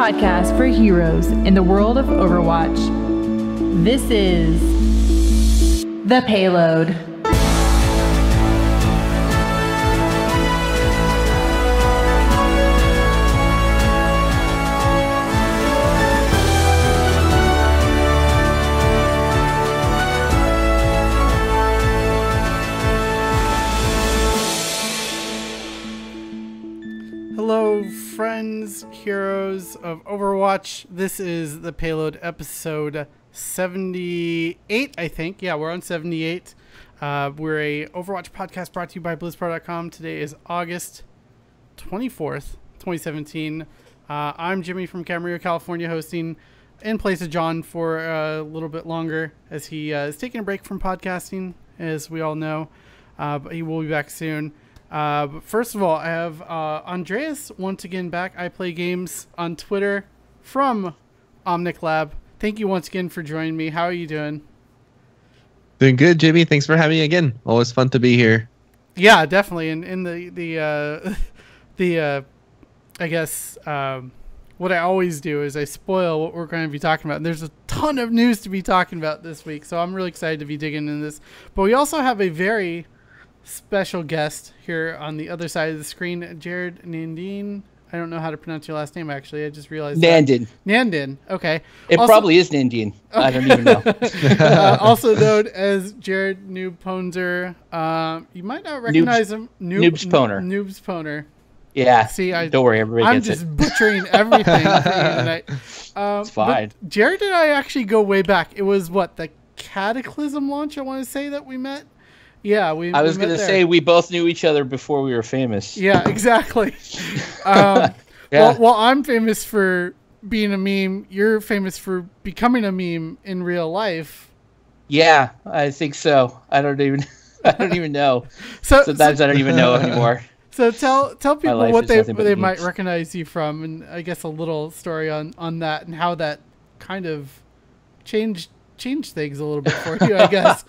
podcast for heroes in the world of Overwatch. This is The Payload. Hello, friends, heroes of Overwatch. This is The Payload episode 78, I think. Yeah, we're on 78. We're a Overwatch podcast brought to you by BlizzPro.com. Today is August 24th, 2017. I'm Jimmy from Camarillo, California, hosting in place of John for a little bit longer as he is taking a break from podcasting, as we all know. But he will be back soon. But first of all, I have Andreas once again back. I play games on Twitter from Omnic Lab. Thank you once again for joining me. How are you doing? Doing good, Jimmy. Thanks for having me again. Always fun to be here. Yeah, definitely. And in the I guess what I always do is I spoil what we're going to be talking about. And there's a ton of news to be talking about this week, so I'm really excited to be digging into this. But we also have a very special guest here on the other side of the screen, Jarod Nandine. I don't know how to pronounce your last name, actually. I just realized Nandin. Nandin. Okay. It also, probably is Nandine. Okay. I don't even know. Also known as Jarod Noobponzer. You might not recognize him. Noobsponer. Yeah. See, don't worry, everybody gets it. I'm just butchering everything tonight. It's fine. Jarod and I actually go way back. It was what, the Cataclysm launch, I want to say, that we met? Yeah, I was going to say we both knew each other before we were famous. Yeah, exactly. Yeah. Well, I'm famous for being a meme. You're famous for becoming a meme in real life. Yeah, I think so. I don't even know. Sometimes I don't even know anymore. So tell people what they might recognize you from, and I guess a little story on that and how that kind of changed things a little bit for you, I guess.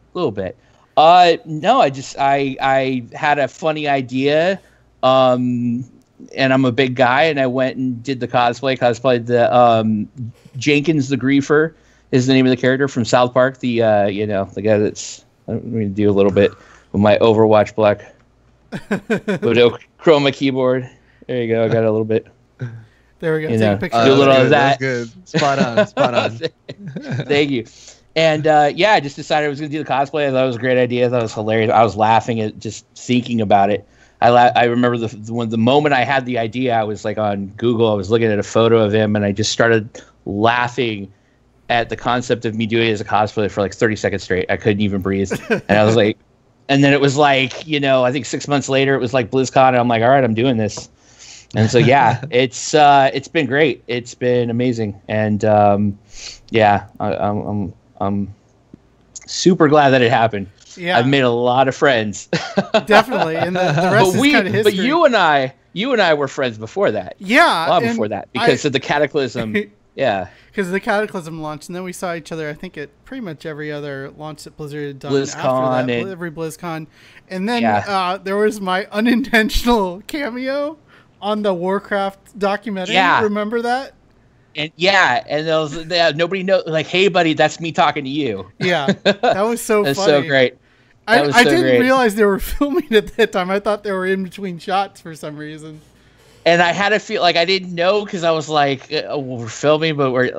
A little bit. No, I had a funny idea, and I'm a big guy, and I went and did the cosplayed the Jenkins the Griefer is the name of the character from South Park. The the guy that's, I'm going to do a little bit with my Overwatch black chroma keyboard. There you go. I got a little bit. There we go. Take a picture. Do a little of that. That's good. Spot on. Thank you. And I just decided I was going to do the cosplay. I thought it was a great idea. I thought it was hilarious. I was laughing at just thinking about it. I remember the moment I had the idea, I was like on Google. I was looking at a photo of him, and I just started laughing at the concept of me doing it as a cosplayer for like 30 seconds straight. I couldn't even breathe. And I was like, and then it was like, I think 6 months later, it was like BlizzCon, and I'm like, all right, I'm doing this. And so, yeah, it's been great. It's been amazing. And I'm super glad that it happened. Yeah, I've made a lot of friends. Definitely, and the rest is kind of history. But you and I were friends before that. Yeah, a lot before that because of the Cataclysm. Yeah, because the Cataclysm launched, and then we saw each other. I think at pretty much every other launch that Blizzard had done BlizzCon after that, every BlizzCon, and then there was my unintentional cameo on the Warcraft documentary. Yeah. Remember that? And nobody knows. Like, hey, buddy, that's me talking to you. Yeah, that was so That's funny. so great. I didn't realize they were filming at that time. I thought they were in between shots for some reason. And I had to feel like I didn't know because I was like, we're filming, but we're,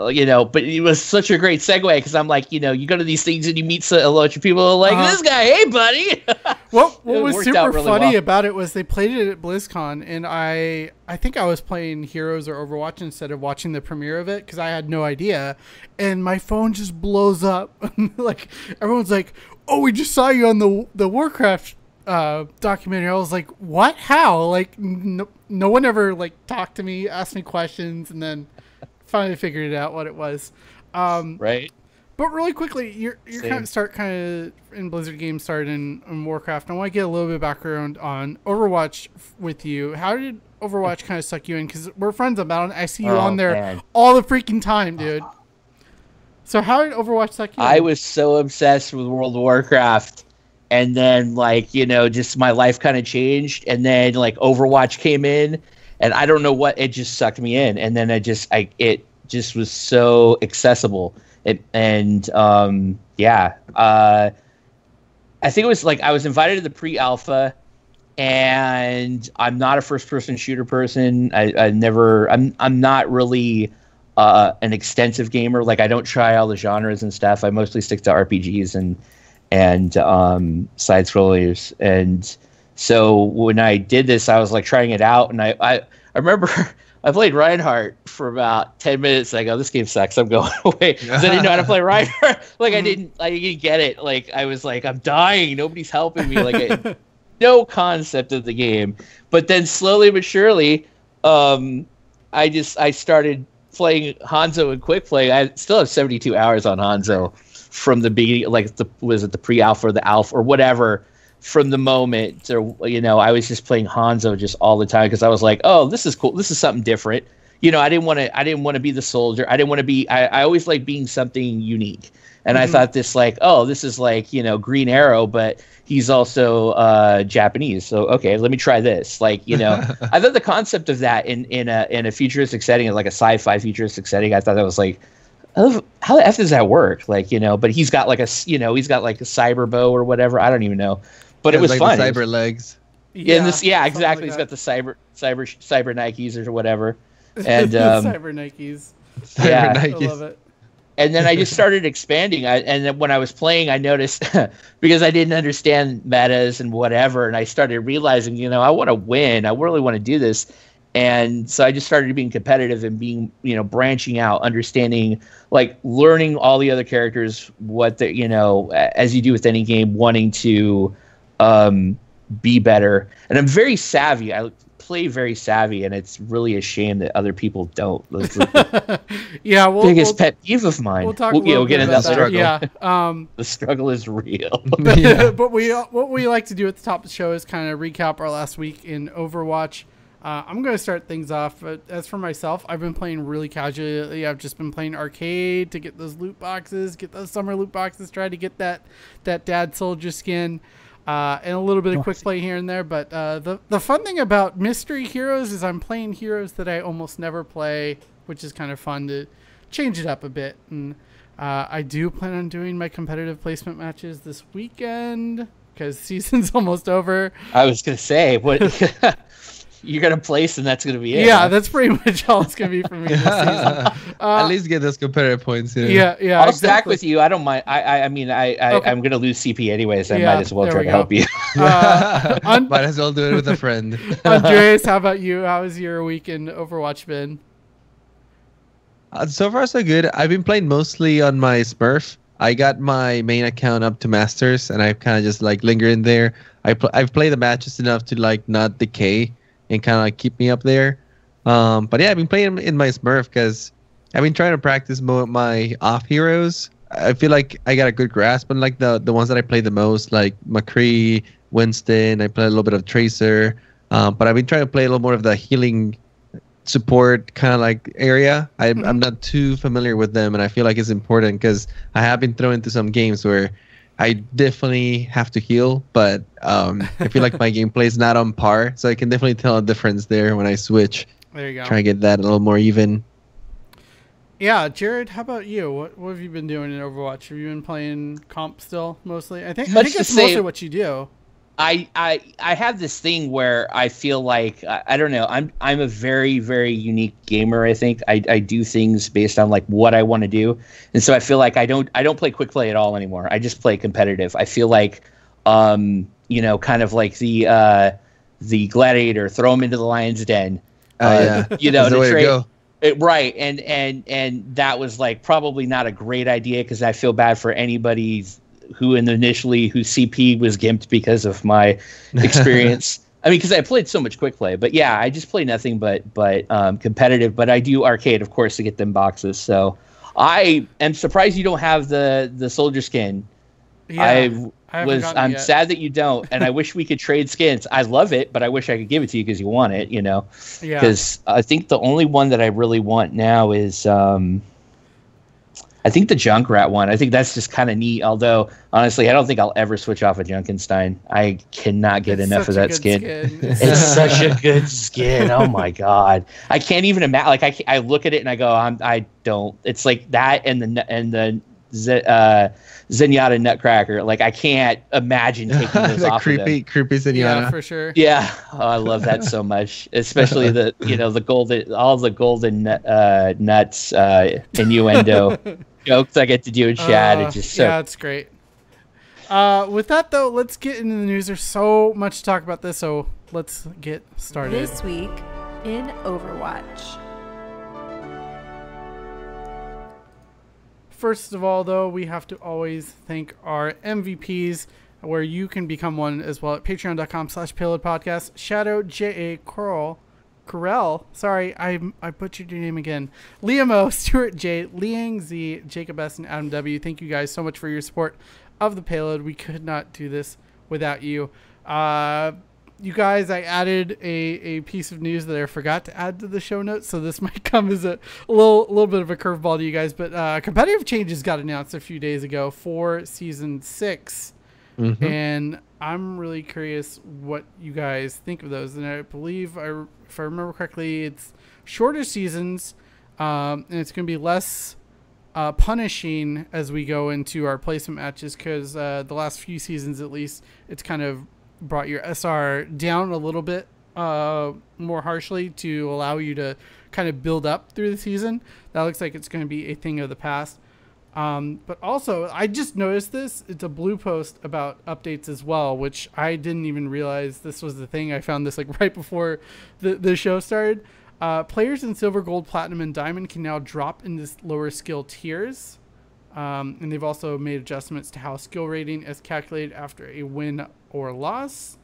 but it was such a great segue because I'm like, you go to these things and you meet a bunch of people like, this guy, hey, buddy. What was super funny about it was they played it at BlizzCon, and I think I was playing Heroes or Overwatch instead of watching the premiere of it because I had no idea. And my phone just blows up. Like, everyone's like, oh, we just saw you on the Warcraft documentary. I was like, what? How? Like, no one ever talked to me, asked me questions, and then finally figured it out what it was. Right. But really quickly, you're kind of in Blizzard games, started in Warcraft. I want to get a little bit of background on Overwatch with you. How did Overwatch kind of suck you in? Because we're friends on Battle.net. I see you on there all the freaking time, dude. So how did Overwatch suck you in? I was so obsessed with World of Warcraft. And then, just my life kind of changed. And then, Overwatch came in. and I don't know what, it just sucked me in, and then it just was so accessible. I think it was like I was invited to the pre-alpha, and I'm not a first-person shooter person. I'm not really an extensive gamer. Like, I don't try all the genres and stuff. I mostly stick to RPGs and side scrollers. And so when I did this, I was like trying it out, and I remember I played Reinhardt for about 10 minutes. And I go, this game sucks. I'm going away. Because I didn't know how to play Reinhardt. Like, I didn't get it. Like, I was like, I'm dying. Nobody's helping me. Like, no concept of the game. But then slowly but surely, I started playing Hanzo in quick play. I still have 72 hours on Hanzo from the beginning. Like, was it the pre-alpha or the alpha or whatever? From the moment, or I was just playing Hanzo just all the time because I was like, oh, this is cool. This is something different. I didn't want to be the soldier. I didn't want to be. I always like being something unique. And I thought this is like Green Arrow, but he's also Japanese. So okay, let me try this. Like I thought the concept of that in a futuristic setting, like a sci-fi futuristic setting, I thought that was like, oh, how the f does that work? Like but he's got like a cyber bow or whatever. I don't even know. But it was like fun. The cyber legs. Yeah, exactly. He's got the cyber Nikes or whatever. And cyber Nikes. Cyber Nikes. I love it. And then I just started expanding. And then when I was playing, I noticed because I didn't understand metas and whatever, and I started realizing, I want to win. I really want to do this. And so I just started being competitive and being, branching out, understanding, like learning all the other characters, what the, as you do with any game, wanting to be better. And I'm very savvy. I play very savvy, and it's really a shame that other people don't. Yeah, biggest pet peeve of mine. We'll talk we'll get into that struggle. Yeah, the struggle is real. But what we like to do at the top of the show is kind of recap our last week in Overwatch. I'm going to start things off. But as for myself, I've been playing really casually. I've just been playing arcade to get those loot boxes, get those summer loot boxes, try to get that dad soldier skin. And a little bit of quick play here and there. But the fun thing about mystery heroes is I'm playing heroes that I almost never play, which is kind of fun to change it up a bit. And I do plan on doing my competitive placement matches this weekend because season's almost over. I was going to say, what... You're going to place, and that's going to be it. Yeah, huh? That's pretty much all it's going to be for me this season. At least get those competitive points. Yeah. I'll stack with you. I don't mind. I'm going to lose CP anyways. I might as well try to help you. Might as well do it with a friend. Andreas, how about you? How has your week in Overwatch been? So far, so good. I've been playing mostly on my Smurf. I got my main account up to Masters, and I've kind of just like lingered in there. I've played the matches enough to like not decay and kind of like keep me up there. But yeah, I've been playing in my Smurf because I've been trying to practice my off heroes. I feel like I got a good grasp on like the ones that I play the most, like McCree, Winston. I play a little bit of Tracer. But I've been trying to play a little more of the healing support kind of like area. I'm not too familiar with them, and I feel like it's important because I have been thrown into some games where I definitely have to heal, but I feel like my gameplay is not on par, so I can definitely tell a difference there when I switch. There you go. Try to get that a little more even. Yeah, Jarod, how about you? What have you been doing in Overwatch? Have you been playing comp still mostly? I think that's mostly what you do. I have this thing where I feel like I don't know. I'm a very, very unique gamer. I think I do things based on like what I want to do, and so I feel like I don't play quick play at all anymore. I just play competitive. I feel like kind of like the gladiator, throw him into the lion's den. That's the way to go. Right, and that was like probably not a great idea because I feel bad for anybody whose CP was gimped because of my experience. I mean, because I played so much quick play, but yeah, I just play nothing but competitive. But I do arcade, of course, to get them boxes. So I am surprised you don't have the soldier skin. Yeah, I'm sad that you don't, and I wish we could trade skins. I love it, but I wish I could give it to you because you want it. Because I think the only one that I really want now is I think the Junkrat one. I think that's just kind of neat. Although honestly, I don't think I'll ever switch off a Junkenstein. I cannot get enough of that skin. It's such a good skin. Oh my god, I can't even imagine. Like I look at it and I go, I don't. It's like that and the Zenyatta Nutcracker. Like I can't imagine taking those off. Creepy Zenyatta. Yeah, for sure. Yeah, I love that so much. Especially the all the golden nuts innuendo jokes I get to do in chat. It's just yeah, it's great. With that though, let's get into the news. There's so much to talk about this, so let's get started. This week in Overwatch. First of all, though, we have to always thank our MVPs, where you can become one as well at patreon.com/Payload Podcast. Shadoe, J, Correl. Sorry, I butchered your name again. Liam O, Stuart J, Liang Z, Jacob S, and Adam W. Thank you guys so much for your support of the Payload. We could not do this without you. You guys, I added a piece of news that I forgot to add to the show notes, so this might come as a little bit of a curveball to you guys. But competitive changes got announced a few days ago for Season 6, and I'm really curious what you guys think of those. And I believe, if I remember correctly, it's shorter seasons, and it's going to be less punishing as we go into our placement matches, because the last few seasons, at least, it's kind of brought your SR down a little bit more harshly to allow you to kind of build up through the season. That looks like it's going to be a thing of the past. But also, I just noticed this. It's a blue post about updates as well, which I didn't even realize this was the thing. I found this like right before the show started. Players in Silver, Gold, Platinum, and Diamond can now drop in this lower skill tiers. And they've also made adjustments to how skill rating is calculated after a win or loss.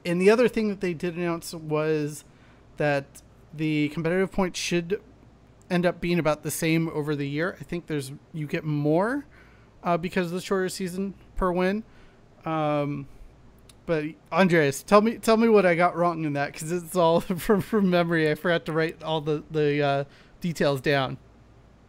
And the other thing that they did announce was that the competitive points should end up being about the same over the year. I think you get more because of the shorter season per win. But Andreas, tell me what I got wrong in that, because it's all from memory. I forgot to write all the details down.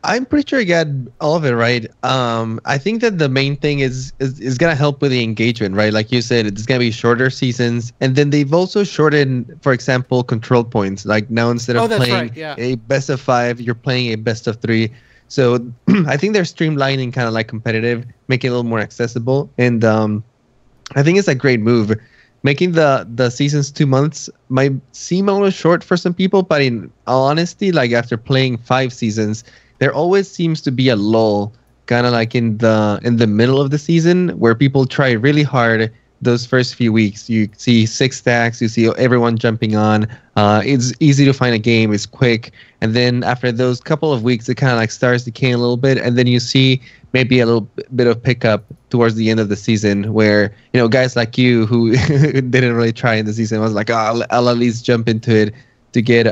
I'm pretty sure I got all of it right. I think that the main thing is gonna help with the engagement, right? Like you said, it's gonna be shorter seasons, and then they've also shortened, for example, control points. Like now, instead of playing a best of 5, you're playing a best of 3. So I think they're streamlining kind of like competitive, making it a little more accessible, and I think it's a great move. Making the seasons 2 months might seem a little short for some people, but in all honesty, like after playing 5 seasons, there always seems to be a lull, kind of like in the middle of the season, where people try really hard those first few weeks. You see 6 stacks, you see everyone jumping on. It's easy to find a game, it's quick, and then after those couple of weeks, it kind of like starts decaying a little bit, and then you see maybe a little bit of pickup towards the end of the season, where guys like you who didn't really try in the season was like, oh, I'll at least jump into it to get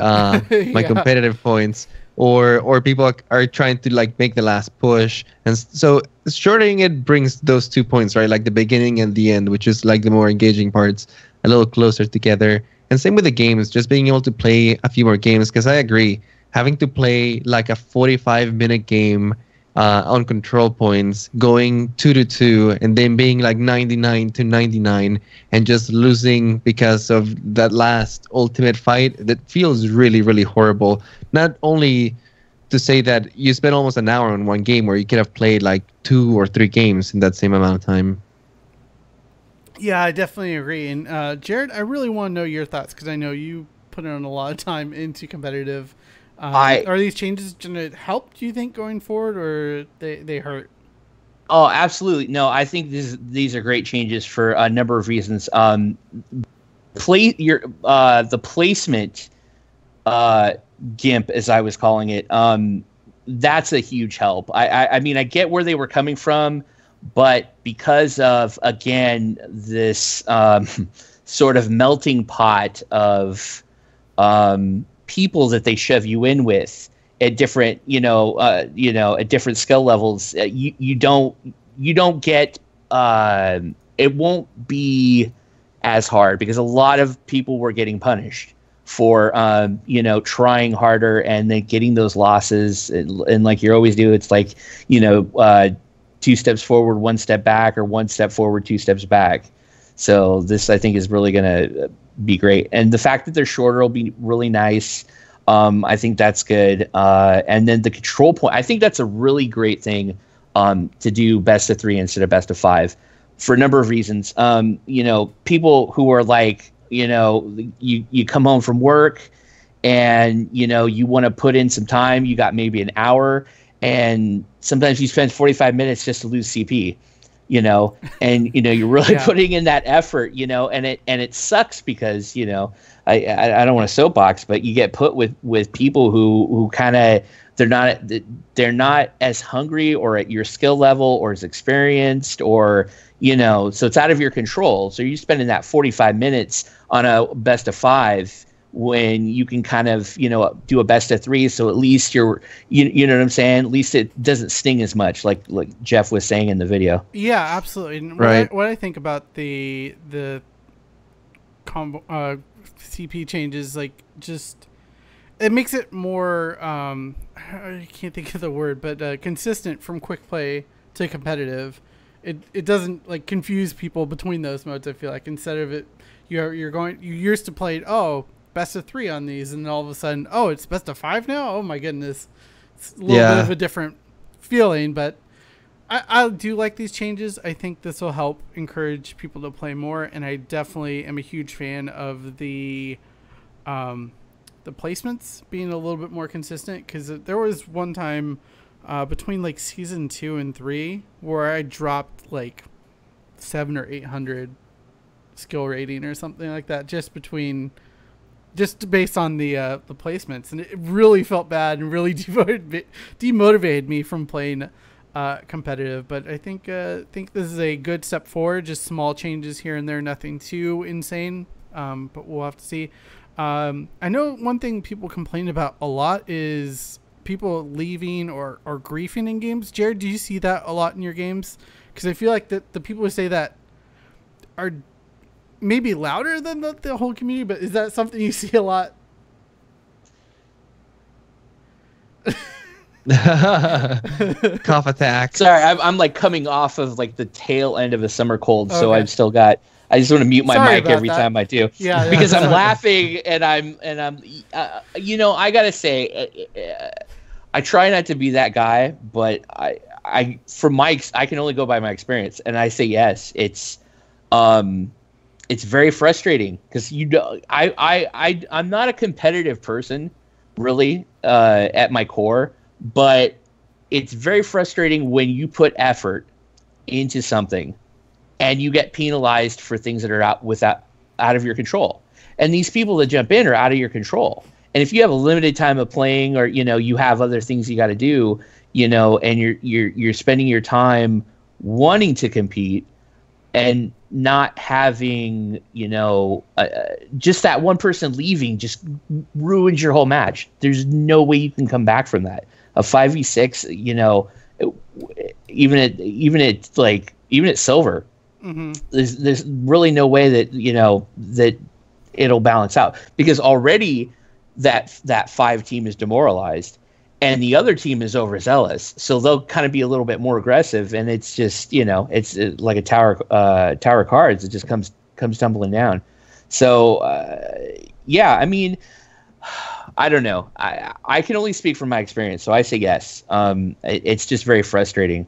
my competitive points. Or people are trying to like make the last push, and so shortening it brings those 2 points, right? Like the beginning and the end, which is like the more engaging parts, a little closer together. And same with the games, just being able to play a few more games, because I agree, having to play like a 45-minute game on control points, going 2-2, and then being like 99-99, and just losing because of that last ultimate fight, that feels really, really horrible. Not only to say that you spent almost an hour on one game, where you could have played like 2 or 3 games in that same amount of time. Yeah, I definitely agree. And Jarod, I really want to know your thoughts, because I know you put in a lot of time into competitive. Are these changes going to help, do you think, going forward, or they hurt? Oh, absolutely. No, I think these are great changes for a number of reasons. The placement GIMP, as I was calling it, that's a huge help. I mean, I get where they were coming from, but because of, again, this sort of melting pot of people that they shove you in with at different, at different skill levels, you don't get, it won't be as hard, because a lot of people were getting punished for trying harder and then getting those losses, and like you always do, it's like 2 steps forward, 1 step back, or 1 step forward, 2 steps back. So this, I think, is really going to be great, and the fact that they're shorter will be really nice. I think that's good, and then the control point, I think that's a really great thing to do best of 3 instead of best of 5 for a number of reasons. People who are like, you come home from work and, you want to put in some time, you got maybe an hour, and sometimes you spend 45 minutes just to lose CP, and, you're really putting in that effort, and it sucks because, I don't want to soapbox, but you get put with people who kind of, they're not as hungry or at your skill level or as experienced, or so it's out of your control. So you're spending that 45 minutes on a best of 5 when you can kind of do a best of 3. So at least you're you know what I'm saying. At least it doesn't sting as much, like Jeff was saying in the video. Yeah, absolutely. And right. What I think about the combo CP changes, like, just it makes it more I can't think of the word, but consistent from quick play to competitive. It doesn't like confuse people between those modes. I feel like instead of it, you used to play best of 3 on these, and all of a sudden it's best of 5 now. Oh my goodness, it's a little bit of a different feeling. But I do like these changes. I think this will help encourage people to play more, and I definitely am a huge fan of the placements being a little bit more consistent, because there was one time between like season 2 and 3 where I dropped like 700 or 800 skill rating or something like that, just based on the placements, and it really felt bad and really demotivated me from playing competitive. But I think this is a good step forward. Just small changes here and there, nothing too insane, but we'll have to see. I know one thing people complain about a lot is people leaving or griefing in games. Jarod, do you see that a lot in your games? Because I feel like the people who say that are maybe louder than the whole community, but is that something you see a lot? Cough attack. Sorry, I'm like coming off of like the tail end of a summer cold, so I've still got. I just want to mute my mic every time I do, because I'm laughing and I'm I gotta say, I try not to be that guy, but I can only go by my experience, and I say yes, it's very frustrating because I'm not a competitive person, really, at my core, but it's very frustrating when you put effort into something and you get penalized for things that are out of your control. And these people that jump in are out of your control. And if you have a limited time of playing, or you have other things you got to do, and you're spending your time wanting to compete and not having, just that one person leaving just ruins your whole match. There's no way you can come back from that. A 5v6, even at silver, there's really no way that that it'll balance out, because already that 5 team is demoralized and the other team is overzealous, so they'll kind of be a little bit more aggressive, and it's just it's like a tower of cards. It just comes tumbling down. So I mean, I don't know. I can only speak from my experience, so I say yes. It's just very frustrating.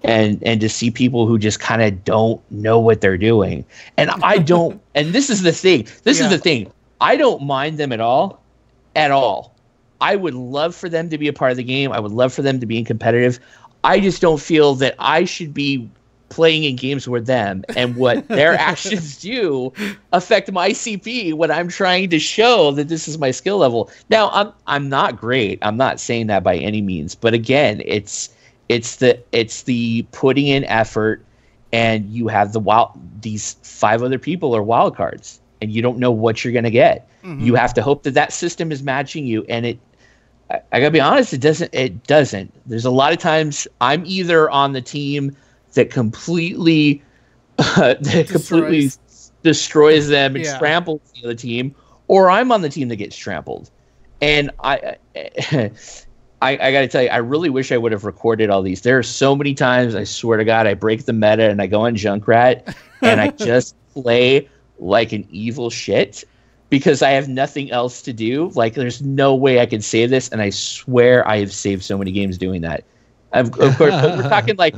And to see people who just kind of don't know what they're doing. And I don't, and this is the thing. This is the thing. I don't mind them at all. At all. I would love for them to be a part of the game. I would love for them to be competitive. I just don't feel that I should be playing in games with them, and what their actions do affect my CP when I'm trying to show that this is my skill level. Now, I'm not great. I'm not saying that by any means. But again, it's the putting in effort, and you have these 5 other people are wild cards, and you don't know what you're going to get. You have to hope that system is matching you, and I gotta be honest, it doesn't. There's a lot of times I'm either on the team that completely destroys them and tramples the other team, or I'm on the team that gets trampled. And I got to tell you, I really wish I would have recorded all these. There are so many times, I swear to God, I break the meta and I go on Junkrat and I just play like an evil shit because I have nothing else to do. Like, there's no way I can save this, and I swear I have saved so many games doing that. Of course, but we're talking like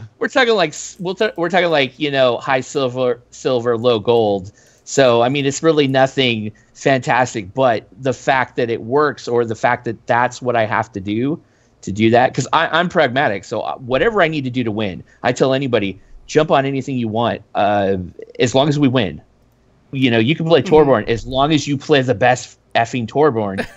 high silver, low gold. So I mean, it's really nothing fantastic, but the fact that it works, or the fact that that's what I have to do that, because I'm pragmatic. So whatever I need to do to win, I tell anybody, jump on anything you want, as long as we win. You can play Torbjorn as long as you play the best effing Torbjorn.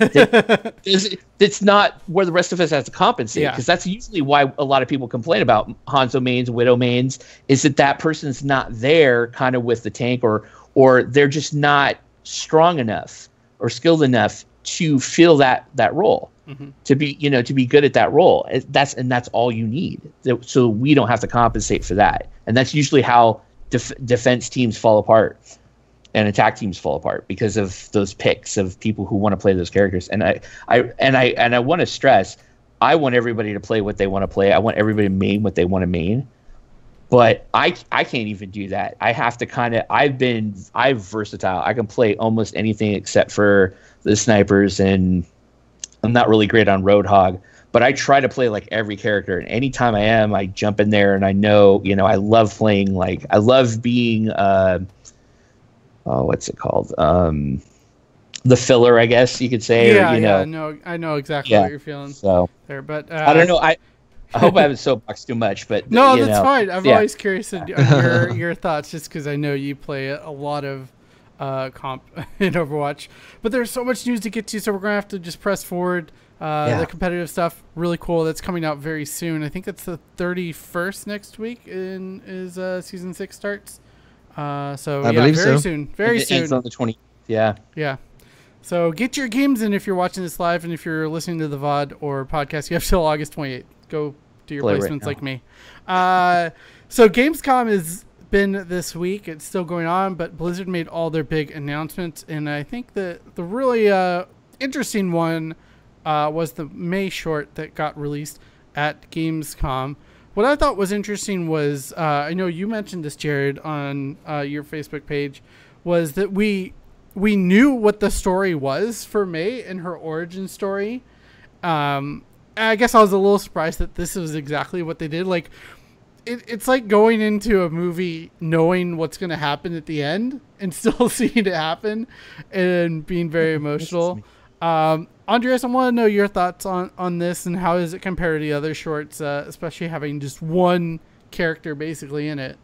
It's not where the rest of us has to compensate, because that's usually why a lot of people complain about Hanzo mains, Widow mains, is that person's not there kind of with the tank, or they're just not strong enough or skilled enough to fill that role, to be good at that role. That's all you need. So we don't have to compensate for that, and that's usually how defense teams fall apart and attack teams fall apart, because of those picks of people who want to play those characters. And I want to stress, I want everybody to play what they want to play. I want everybody to main what they want to main. But I can't even do that. I have to I'm versatile. I can play almost anything except for the snipers, and I'm not really great on Roadhog. But I try to play like every character, and anytime I jump in there, and I know, I love playing, like, I love being what's it called? The filler, I guess you could say. I know exactly what you're feeling there. But I don't know. I hope I haven't soapboxed too much, but no, that's fine. I'm always curious on your thoughts, just because I know you play a lot of comp in Overwatch. But there's so much news to get to, so we're gonna have to just press forward. The competitive stuff, really cool. That's coming out very soon. I think it's the 31st next week. Is season 6 starts. So I believe very so. soon. Very soon. It's on the 20th. Yeah. Yeah. So get your games in if you're watching this live, and if you're listening to the VOD or podcast, you have till August 28th. Go do your placements like me. So Gamescom has been this week. It's still going on, but Blizzard made all their big announcements, and I think the really interesting one was the May short that got released at Gamescom. What I thought was interesting was, I know you mentioned this, Jarod, on your Facebook page, was that we knew what the story was for May and her origin story. I guess I was a little surprised that this was exactly what they did. Like, it's like going into a movie knowing what's going to happen at the end and still seeing it happen and being very emotional. Andreas, I want to know your thoughts on this, and how does it compare to the other shorts, especially having just one character basically in it.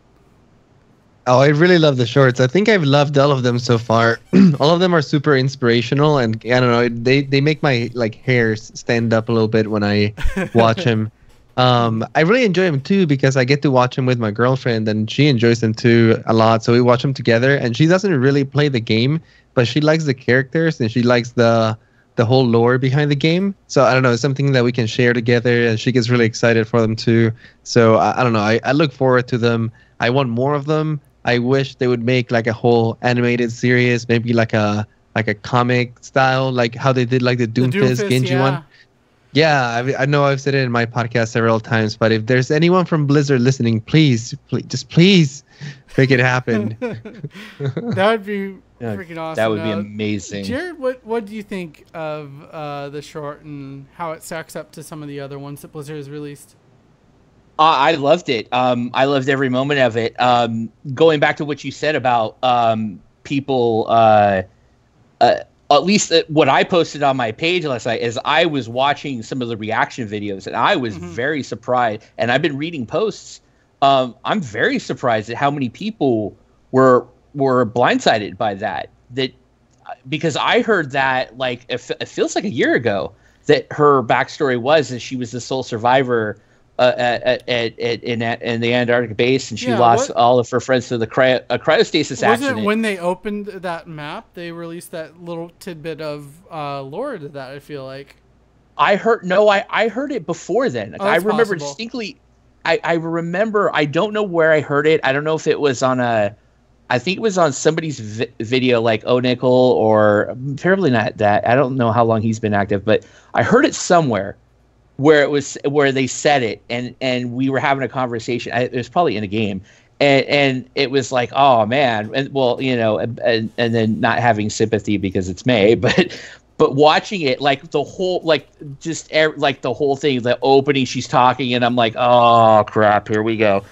Oh, I really love the shorts. I think I've loved all of them so far. All of them are super inspirational, and I don't know, they make my hairs stand up a little bit when I watch them. I really enjoy them too, because I get to watch them with my girlfriend, and she enjoys them too a lot. So we watch them together, and she doesn't really play the game, but she likes the characters, and she likes the whole lore behind the game. So I don't know, it's something that we can share together, and she gets really excited for them too. So I don't know, I look forward to them. I want more of them. I wish they would make like a whole animated series, maybe like a comic style, like how they did like the Doomfist Genji one. Yeah, I know I've said it in my podcast several times, but if there's anyone from Blizzard listening, please make it happen. That would be freaking awesome. That would be amazing. Jarod, what do you think of the short and how it stacks up to some of the other ones that Blizzard has released? I loved it. I loved every moment of it. Going back to what you said about people, at least what I posted on my page last night, is I was watching some of the reaction videos, and I was very surprised. And I've been reading posts. I'm very surprised at how many people were blindsided by that. Because I heard that it feels like a year ago that her backstory was that she was the sole survivor in the Antarctic base, and she lost all of her friends to the cryostasis accident. Wasn't it when they opened that map, they released that little tidbit of lore to that, I feel like. I heard it before then. I remember distinctly. I remember, I don't know where I heard it. I don't know if it was on I think it was on somebody's video, like Nickel, or probably not that. I don't know how long he's been active, but I heard it somewhere where they said it, and we were having a conversation. It was probably in a game, and it was like, oh man, and well, you know, and then not having sympathy because it's May, but watching it, like the whole, like just like the whole thing, the opening, she's talking, and I'm like, oh crap, here we go.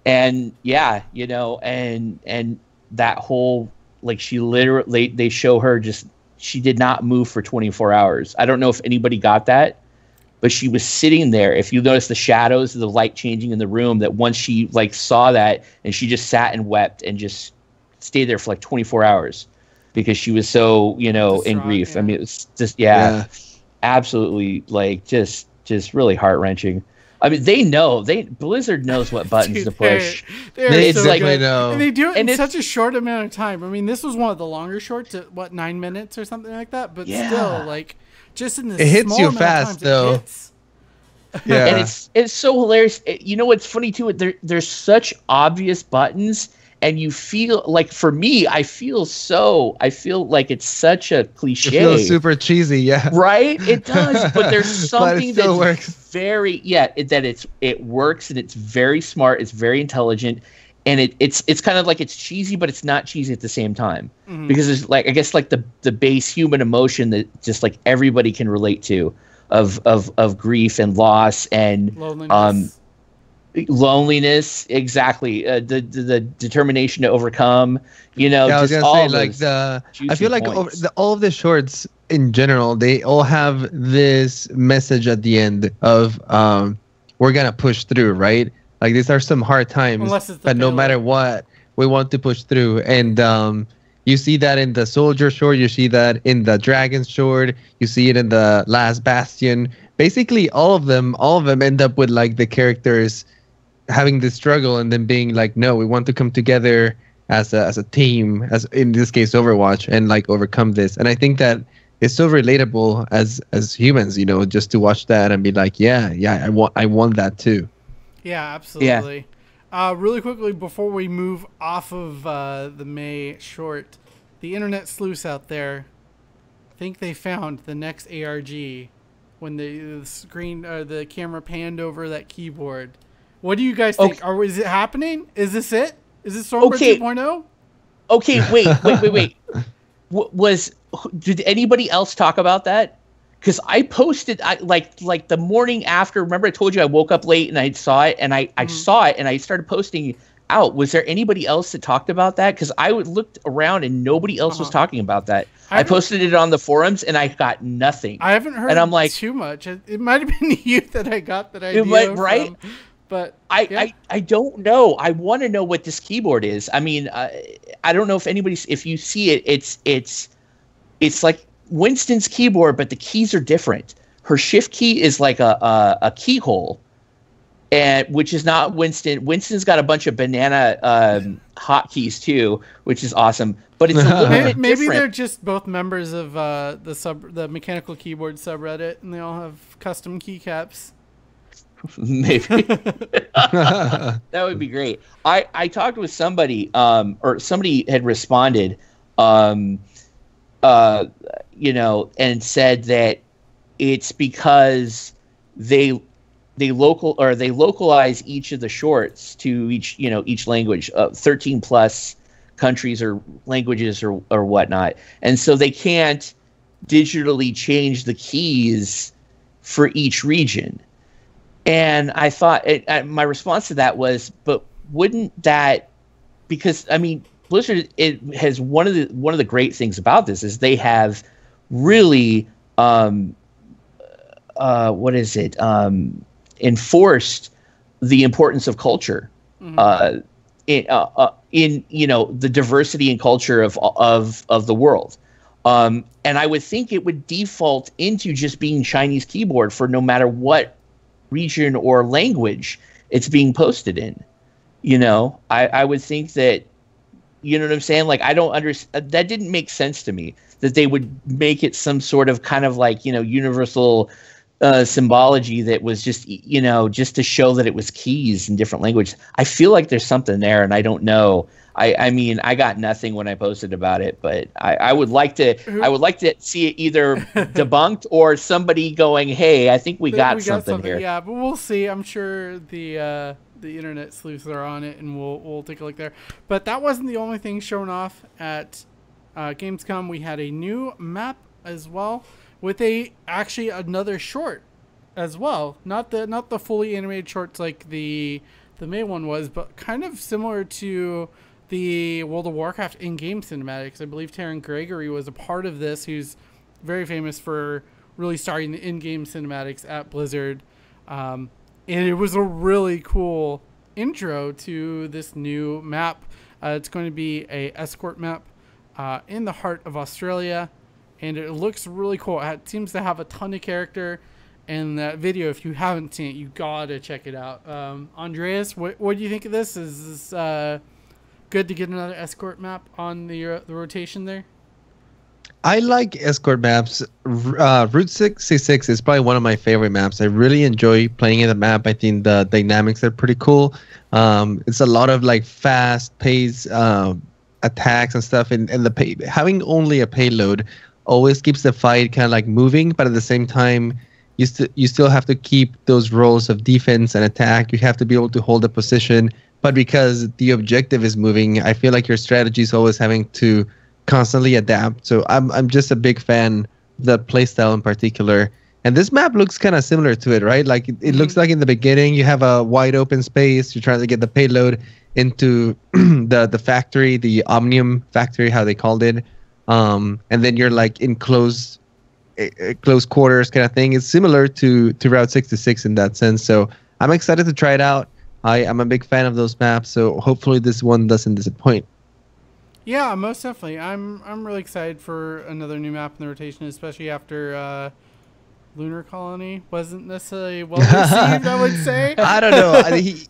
And yeah, you know, and that whole, like, she literally, they show her just, she did not move for 24 hours. I don't know if anybody got that, but she was sitting there. If you notice the shadows of the light changing in the room, that once she like saw that, and she just sat and wept and just stayed there for like 24 hours because she was so, you know, in grief. Yeah. I mean, it was just, absolutely, like, just really heart-wrenching. I mean, Blizzard knows what buttons to push. They're it's so like, good. And they do it in such a short amount of time. I mean, this was one of the longer shorts, at what, 9 minutes or something like that. But still, like, just in this, it hits small you amount fast, of time, though. Yeah, and it's so hilarious. You know what's funny too? There's such obvious buttons, and you feel like, for me, I feel like it's such a cliche. It feels super cheesy, yeah. Right? It does, but there's something that works. It works, and it's very smart, it's very intelligent, and it's kind of like, it's cheesy, but it's not cheesy at the same time. Mm-hmm. Because it's like, I guess, like the base human emotion that just like everybody can relate to, of grief and loss and loneliness, exactly. The determination to overcome, you know. Yeah, just I was all gonna say, like, I feel like all of the shorts in general, they all have this message at the end of we're gonna push through, right? Like, these are some hard times, but no matter what, we want to push through. And you see that in the Soldier short, you see that in the Dragon short, you see it in the Last Bastion. Basically, all of them end up with, like, the characters having this struggle and then being like, no, we want to come together as a team, as in this case Overwatch, and like overcome this. And I think that it's so relatable as humans, you know, just to watch that and be like, yeah, I want that too. Yeah, absolutely. Yeah. Really quickly before we move off of the May short, the internet sleuths out there think they found the next ARG when the screen or the camera panned over that keyboard. What do you guys think? Is it happening? Is this it? Is this Stormbird 2.0? Okay, wait. Did anybody else talk about that? Because I posted, like the morning after. Remember, I told you I woke up late and I saw it, and I saw it, and I started posting out. Was there anybody else that talked about that? Because I looked around and nobody else was talking about that. I posted it on the forums and I got nothing. I haven't heard, and I'm like, too much. It might have been you that I got that idea right? From, but I don't know. I want to know what this keyboard is. I mean, I don't know if you see it, it's like Winston's keyboard, but the keys are different. Her shift key is like a keyhole, and which is not Winston. Winston's got a bunch of banana hotkeys too, which is awesome. But it's a little bit maybe different. They're just both members of the mechanical keyboard subreddit, and they all have custom keycaps. Maybe that would be great. I talked with somebody, or somebody had responded, you know, and said that it's because they localize each of the shorts to each language, 13 plus countries or languages or whatnot, and so they can't digitally change the keys for each region. And I thought, my response to that was, but wouldn't that, because I mean, Blizzard, it has one of the great things about this is they have really enforced the importance of culture, in the diversity and culture of the world. And I would think it would default into just being Chinese keyboard for no matter what region or language it's being posted in. You know, I would think that, you know what I'm saying? Like, I don't understand. That didn't make sense to me, that they would make it some sort of kind of like, universal symbology that was just, just to show that it was keys in different languages. I feel like there's something there, and I don't know. I mean, I got nothing when I posted about it, but I would like to see it either debunked or somebody going, "Hey, I think we got something here." Yeah, but we'll see. I'm sure the internet sleuths are on it, and we'll take a look there. But that wasn't the only thing shown off at Gamescom. We had a new map as well, with actually another short as well. Not the fully animated shorts like the main one was, but kind of similar to the World of Warcraft in-game cinematics. I believe Taryn Gregory was a part of this, who's very famous for really starting the in-game cinematics at Blizzard. And it was a really cool intro to this new map. It's going to be a escort map in the heart of Australia, and it looks really cool. It seems to have a ton of character. And that video, if you haven't seen it, you gotta check it out. Andreas, what do you think of this? Is this good to get another escort map on the rotation there? I like escort maps. Route 66 is probably one of my favorite maps. I really enjoy playing in the map. I think the dynamics are pretty cool. It's a lot of like fast pace attacks and stuff, and having only a payload always keeps the fight kind of like moving, but at the same time, you still have to keep those roles of defense and attack. You have to be able to hold a position. But because the objective is moving, I feel like your strategy is always having to constantly adapt. So I'm just a big fan of the playstyle in particular. And this map looks kind of similar to it, right? Like it looks like in the beginning you have a wide open space. You're trying to get the payload into the factory, the Omnium factory, how they called it. And then you're like in close quarters kind of thing. It's similar to Route 66 in that sense. So I'm excited to try it out. I'm a big fan of those maps, so hopefully this one doesn't disappoint. Yeah, most definitely. I'm really excited for another new map in the rotation, especially after Lunar Colony wasn't necessarily well received, I would say. I don't know.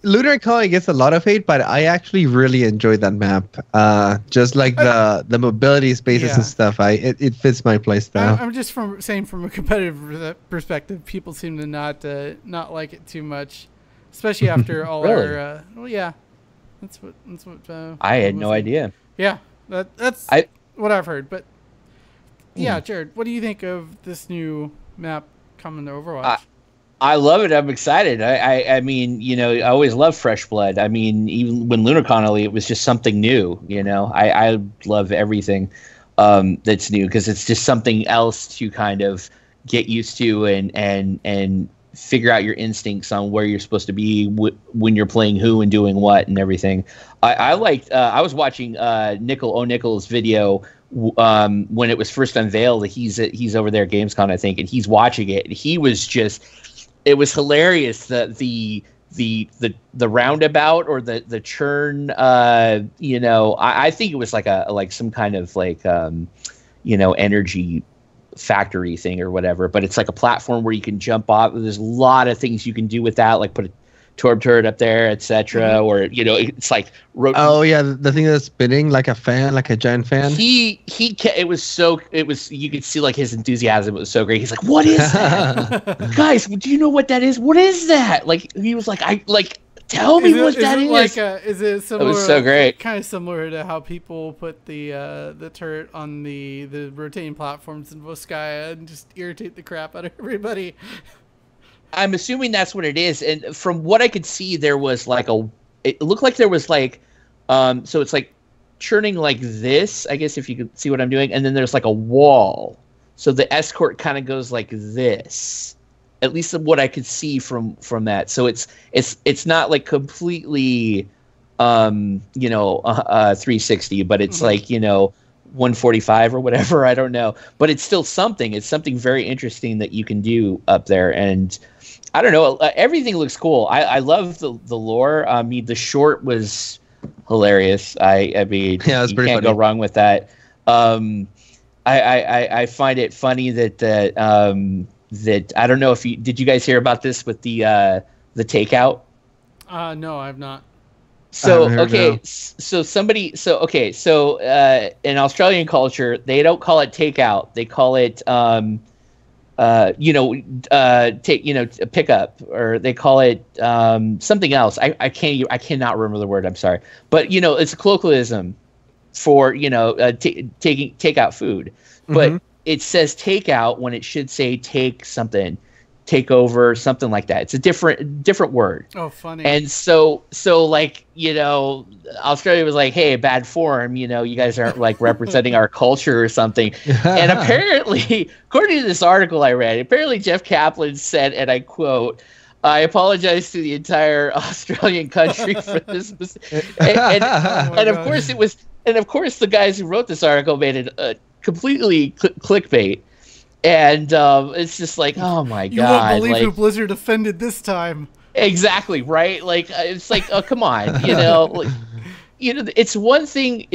Lunar Colony gets a lot of hate, but I actually really enjoyed that map. Just like the mobility spaces and stuff. It fits my playstyle. I'm just saying from a competitive perspective, people seem to not like it too much, especially after all really? our. Well, yeah, that's what. I had no idea. Yeah, that's what I've heard. But yeah, Jarod, what do you think of this new map coming to Overwatch? I love it. I'm excited. I mean, you know, I always love fresh blood. I mean, even when Lunar Colony, it was just something new. You know, I love everything that's new because it's just something else to kind of get used to and figure out your instincts on where you're supposed to be when you're playing who and doing what and everything. I liked. I was watching Nickel's video when it was first unveiled. He's over there at Gamescom, I think, and he's watching it. And he was just, it was hilarious. The roundabout or the churn. You know, I think it was like some kind of like energy factory thing or whatever, but it's like a platform where you can jump off. There's a lot of things you can do with that, like put a torp turret up there, etc. Or it's like oh yeah, the thing that's spinning like a fan, like a giant fan. It was you could see like his enthusiasm. It was so great. He's like, what is that? Guys, do you know what that is? What is that? Like he was like, tell me what that is. Is it similar? It was so great. Kind of similar to how people put the turret on the rotating platforms in Voskaya and just irritate the crap out of everybody. I'm assuming that's what it is. And from what I could see, there was like it looked like there was like, so it's like churning like this, I guess, if you could see what I'm doing. And then there's like a wall. So the escort kind of goes like this. At least what I could see from that. So it's not like completely, 360, but it's like, 145 or whatever. I don't know, but it's still something. It's something very interesting that you can do up there. And I don't know, everything looks cool. I love the lore. I mean, the short was hilarious. I mean, yeah, you can't go wrong with that. I find it funny that that I don't know if did you guys hear about this with the takeout? No, I've not. So okay, so in Australian culture, they don't call it takeout. They call it pick up, or they call it something else. I cannot remember the word. I'm sorry, but it's a colloquialism for take out food, but it says takeout when it should say take something, take over, something like that. It's a different word. Oh, funny. And so like, Australia was like, hey, bad form, you guys aren't like representing our culture or something. And apparently, according to this article I read, apparently Jeff Kaplan said, and I quote, "I apologize to the entire Australian country for this." And of course it was, and of course the guys who wrote this article made it completely clickbait. And it's just like, oh my God. You won't believe who Blizzard offended this time. Exactly, right? Like, it's like, oh, come on, it's one thing.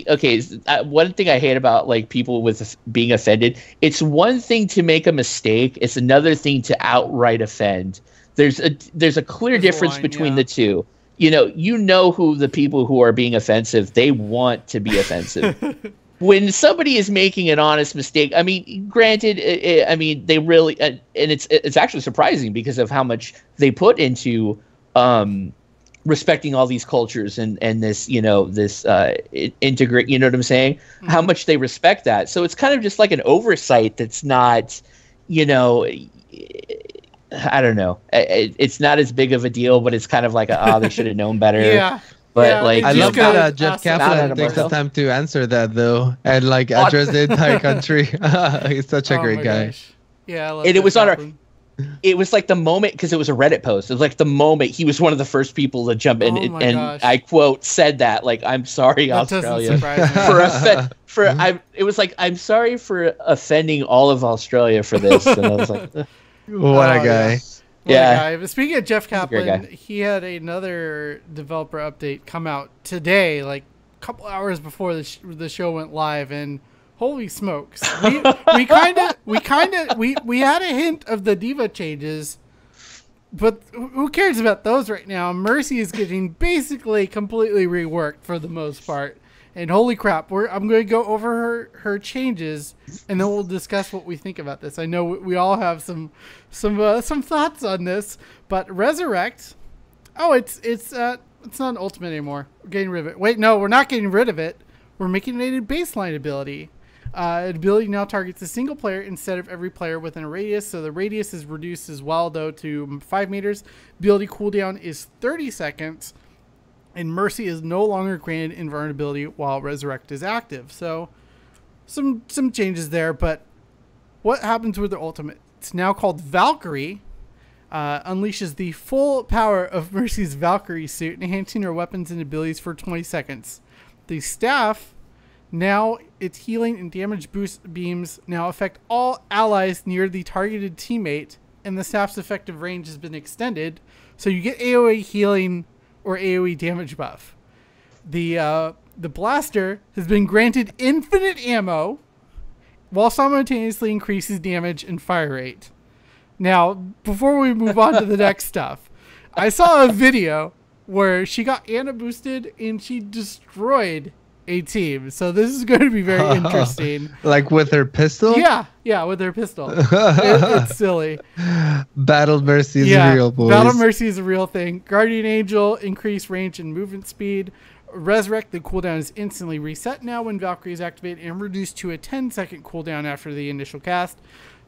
Okay, one thing I hate about like people with being offended. It's one thing to make a mistake. It's another thing to outright offend. There's a clear difference between the two. Who the people who are being offensive, they want to be offensive. When somebody is making an honest mistake, I mean, granted, they really, and it's actually surprising because of how much they put into respecting all these cultures and this, integrate, you know what I'm saying? Mm-hmm. How much they respect that. So it's kind of just like an oversight that's not, I don't know. It's not as big of a deal, but it's kind of like, they should have known better. Yeah. But like, I love that Jeff Kaplan takes the time to answer that though, and like address the entire country. He's such a great guy. Gosh. Yeah, I love and it was Kaplan. it was like the moment, because it was a Reddit post. It was like the moment he was one of the first people to jump in, and I quote said that, like, "I'm sorry, that Australia, it was like, I'm sorry for offending all of Australia for this." And I was like, what a guy. Yeah. But speaking of Jeff Kaplan, he had another developer update come out today, like a couple hours before the show went live, and holy smokes, we had a hint of the diva changes, but who cares about those right now? Mercy is getting basically completely reworked for the most part. And holy crap, I'm going to go over her changes, and then we'll discuss what we think about this. I know we all have some thoughts on this, but Resurrect, it's not an ultimate anymore. We're getting rid of it. Wait, no, we're not getting rid of it. We're making it a baseline ability. Ability now targets a single player instead of every player within a radius. So the radius is reduced as well, though, to 5 meters. Ability cooldown is 30 seconds. And Mercy is no longer granted invulnerability while Resurrect is active. So some changes there. But what happens with the ultimate? It's now called Valkyrie. Unleashes the full power of Mercy's Valkyrie suit, enhancing her weapons and abilities for 20 seconds. The staff, now its healing and damage boost beams now affect all allies near the targeted teammate, and the staff's effective range has been extended. So you get AoE healing or AoE damage buff. The blaster has been granted infinite ammo while simultaneously increases damage and fire rate. Now, before we move on to the next stuff, I saw a video where she got Ana boosted and she destroyed a team. So this is going to be very interesting. Like with her pistol? Yeah, with her pistol. It's silly. Battle Mercy is real, boys. Battle Mercy is a real thing. Guardian Angel, increased range and movement speed. Resurrect, the cooldown is instantly reset now when Valkyrie is activated and reduced to a 10-second cooldown after the initial cast.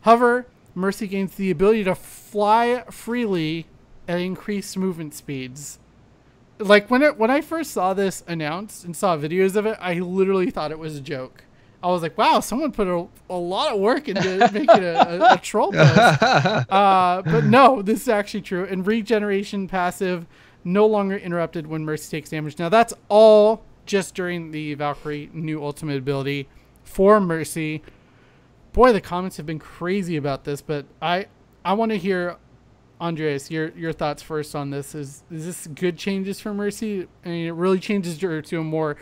Hover, Mercy gains the ability to fly freely at increased movement speeds. Like when I first saw this announced and saw videos of it, I literally thought it was a joke. I was like, wow, someone put a lot of work into making a troll post. But no, this is actually true. And regeneration passive no longer interrupted when Mercy takes damage. Now that's all just during the Valkyrie new ultimate ability for Mercy. Boy, the comments have been crazy about this, but I want to hear, Andreas, your thoughts first on this. Is this good changes for Mercy? I mean, it really changes her to a more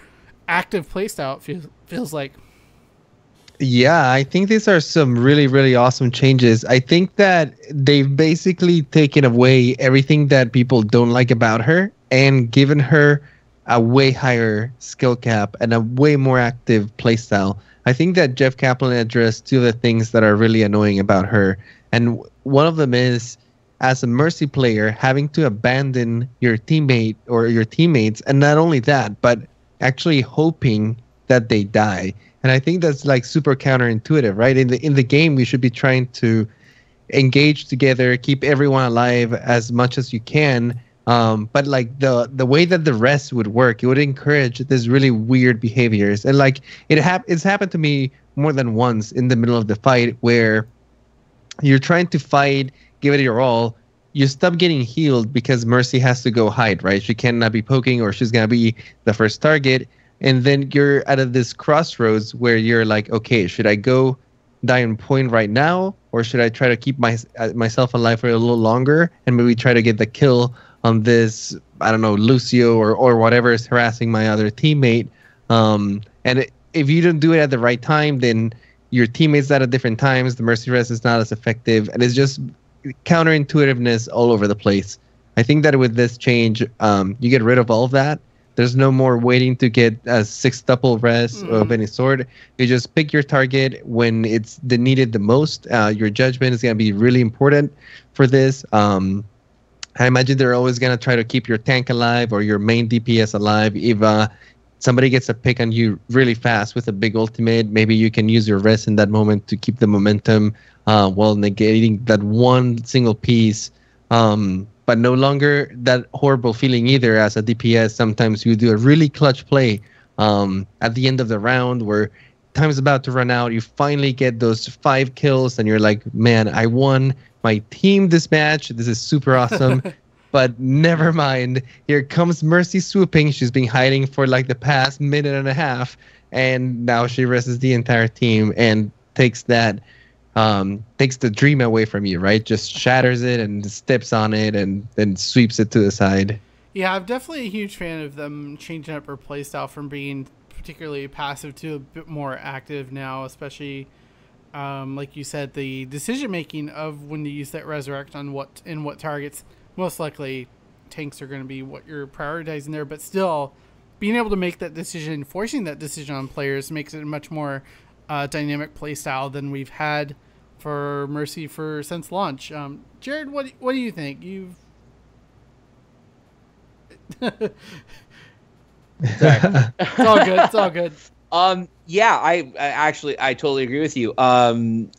active playstyle, it feels like. Yeah, I think these are some really, really awesome changes. I think that they've basically taken away everything that people don't like about her and given her a way higher skill cap and a way more active playstyle. I think that Jeff Kaplan addressed two of the things that are really annoying about her. And one of them is, as a Mercy player, having to abandon your teammate or your teammates, and not only that, but actually hoping that they die. And I think that's like super counterintuitive, right? In the game, we should be trying to engage together, keep everyone alive as much as you can. But like the way that the rest would work, it would encourage this really weird behaviors. And like it's happened to me more than once in the middle of the fight where you're trying to fight, give it your all. You stop getting healed because Mercy has to go hide, right? She cannot be poking or she's going to be the first target. And then you're at this crossroads where you're like, okay, should I go die on point right now? Or should I try to keep myself alive for a little longer and maybe try to get the kill on this, I don't know, Lucio or whatever is harassing my other teammate? If you don't do it at the right time, then your teammates died at different times. The Mercy Rest is not as effective. And it's just counterintuitiveness all over the place. I think that with this change, you get rid of all of that. There's no more waiting to get a 6-tuple rest of any sort. You just pick your target when it's needed the most. Your judgment is going to be really important for this. I imagine they're always going to try to keep your tank alive or your main DPS alive. If somebody gets a pick on you really fast with a big ultimate, maybe you can use your rest in that moment to keep the momentum while negating that one single piece. But no longer that horrible feeling either as a DPS. Sometimes you do a really clutch play at the end of the round where time's about to run out. You finally get those 5 kills and you're like, man, I won my team this match. This is super awesome. But never mind. Here comes Mercy swooping. She's been hiding for like the past minute and a half. And now she rests the entire team and takes that takes the dream away from you, right? Just shatters it and steps on it and then sweeps it to the side. Yeah, I'm definitely a huge fan of them changing up her playstyle from being particularly passive to a bit more active now, especially like you said, the decision making of when to use that resurrect on what targets. Most likely tanks are going to be what you're prioritizing there, but still being able to make that decision, forcing that decision on players makes it a much more dynamic play style than we've had for Mercy since launch. Jarod, what do you think? Sorry. It's all good. It's all good. Yeah, I actually totally agree with you. I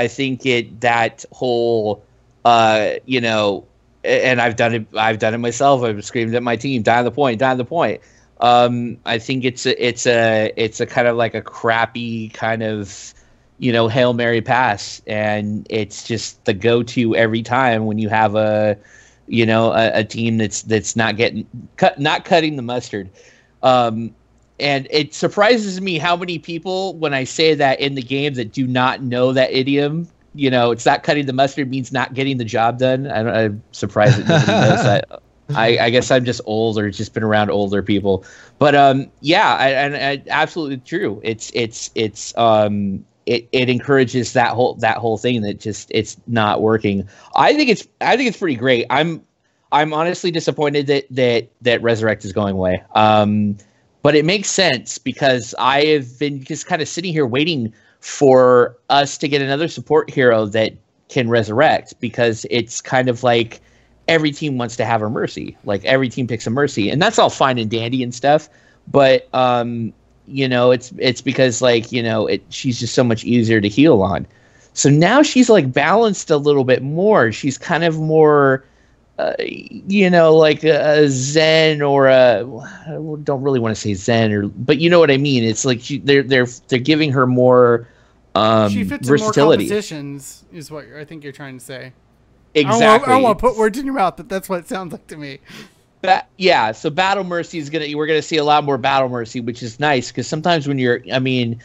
think that whole and I've done it myself. I've screamed at my team, die on the point. I think it's a kind of like a crappy kind of, Hail Mary pass. And it's just the go-to every time when you have a team that's not cutting the mustard. And it surprises me how many people, when I say that in the game, that do not know that idiom. It's not cutting the mustard means not getting the job done. I'm surprised that nobody knows that. I guess I'm just old or just been around older people. But yeah, absolutely true. It encourages that whole thing that just it's not working. I think it's pretty great. I'm honestly disappointed that Resurrect is going away. But it makes sense because I have been just kind of sitting here waiting for us to get another support hero that can resurrect, because it's kind of like every team wants to have a Mercy. Like every team picks a Mercy, and that's all fine and dandy and stuff. But it's because she's just so much easier to heal on. So now she's like balanced a little bit more. She's kind of more, like a Zen or I don't really want to say Zen but you know what I mean. It's like they're giving her more she fits versatility. In more compositions is what I think you're trying to say. Exactly. I don't want to put words in your mouth, but that's what it sounds like to me. So Battle Mercy we're gonna see a lot more Battle Mercy, which is nice because sometimes when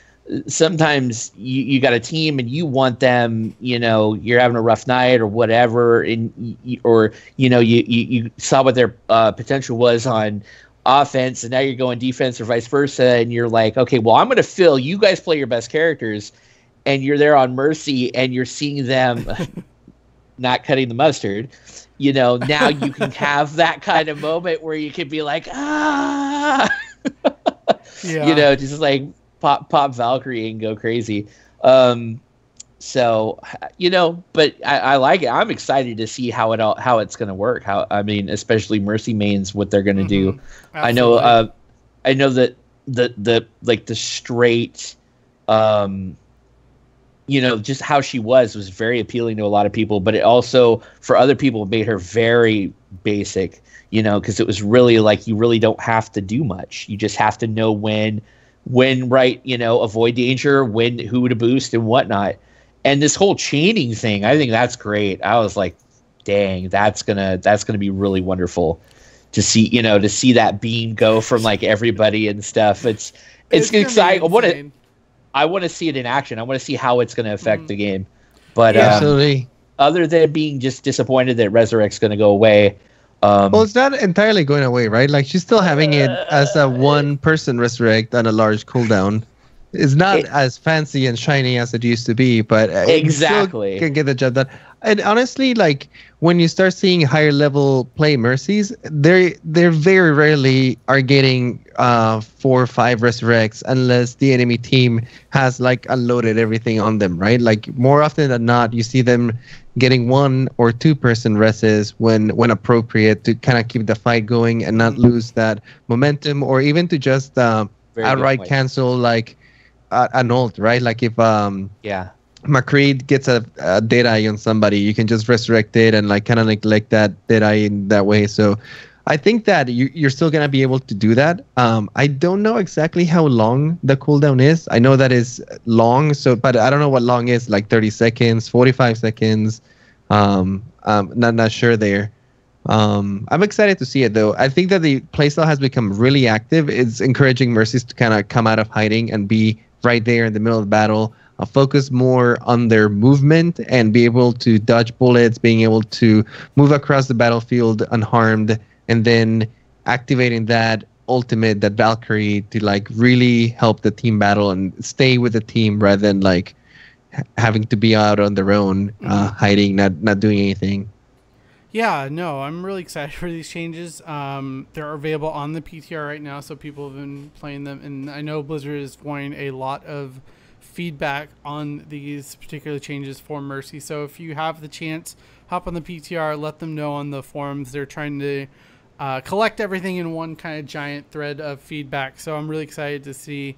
sometimes you got a team and you want them, you're having a rough night or whatever, and you saw what their potential was on offense, and now you're going defense or vice versa, and you're like, okay, well, I'm gonna fill. You guys play your best characters, and you're there on Mercy, and you're seeing them not cutting the mustard. Now you can have that kind of moment where you can be like, yeah. Just like pop Valkyrie and go crazy. So, but I like it. I'm excited to see how it's going to work. Especially Mercy mains, what they're going to do. Absolutely. I know that the straight, just how she was very appealing to a lot of people, but it also for other people made her very basic, because it was really like, you really don't have to do much. You just have to know when right, avoid danger, who to boost and whatnot. And this whole chaining thing, I think that's great. I was like, dang, that's gonna be really wonderful to see, to see that beam go from like everybody and stuff. It's exciting. I want to see it in action. I want to see how it's going to affect the game. But absolutely. Other than being just disappointed that Resurrect's going to go away. Well, it's not entirely going away, right? Like, she's still having it as a one-person Resurrect on a large cooldown. It's not as fancy and shiny as it used to be, but exactly it still can get the job done. And honestly, like, when you start seeing higher level play Mercies, they're very rarely are getting 4 or 5 Resurrects unless the enemy team has like unloaded everything on them, right? Like, more often than not, you see them getting 1 or 2 person reses when appropriate to kind of keep the fight going and not lose that momentum, or even to just outright cancel like an ult, right? Like if McCree gets a dead eye on somebody, you can just resurrect it and like kind of like that dead eye in that way. So I think that you're still gonna be able to do that. I don't know exactly how long the cooldown is. I know that is long, but I don't know what long is, like 30 seconds, 45 seconds. Not sure there. I'm excited to see it though. I think that the playstyle has become really active. It's encouraging Mercies to kind of come out of hiding and be right there in the middle of the battle. Focus more on their movement and be able to dodge bullets, being able to move across the battlefield unharmed, and then activating that ultimate, that Valkyrie, to like really help the team battle and stay with the team rather than like having to be out on their own, hiding, not doing anything. Yeah, no, I'm really excited for these changes. They're available on the PTR right now, so people have been playing them, and I know Blizzard is wanting a lot of feedback on these particular changes for Mercy. So if you have the chance, hop on the PTR, let them know on the forums. They're trying to collect everything in one kind of giant thread of feedback. So I'm really excited to see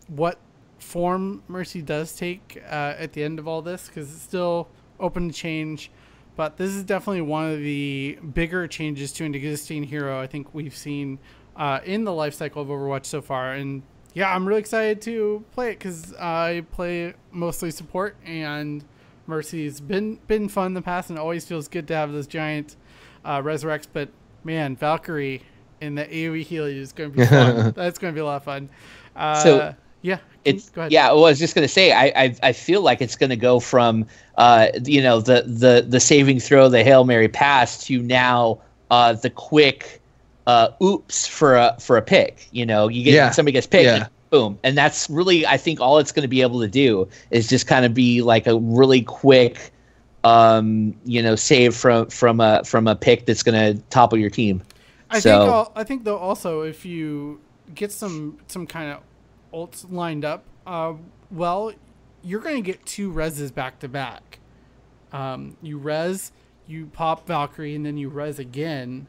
what form Mercy does take at the end of all this, because it's still open to change. But this is definitely one of the bigger changes to an existing hero I think we've seen in the life cycle of Overwatch so far. And yeah, I'm really excited to play it because I play mostly support, and Mercy's been fun in the past, and it always feels good to have those giant resurrects. But man, Valkyrie in the AoE heal is going to be fun. That's going to be a lot of fun. Go ahead. Yeah, well, I was just going to say, I feel like it's going to go from the saving throw, the Hail Mary pass, to now the quick oops for a pick. Somebody gets picked, and boom, and that's really, I think, all it's going to be able to do is just kind of be like a really quick save from a pick that's going to topple your team. I think though also, if you get some kind of ults lined up you're going to get 2 reses back to back. You res, you pop Valkyrie, and then you res again.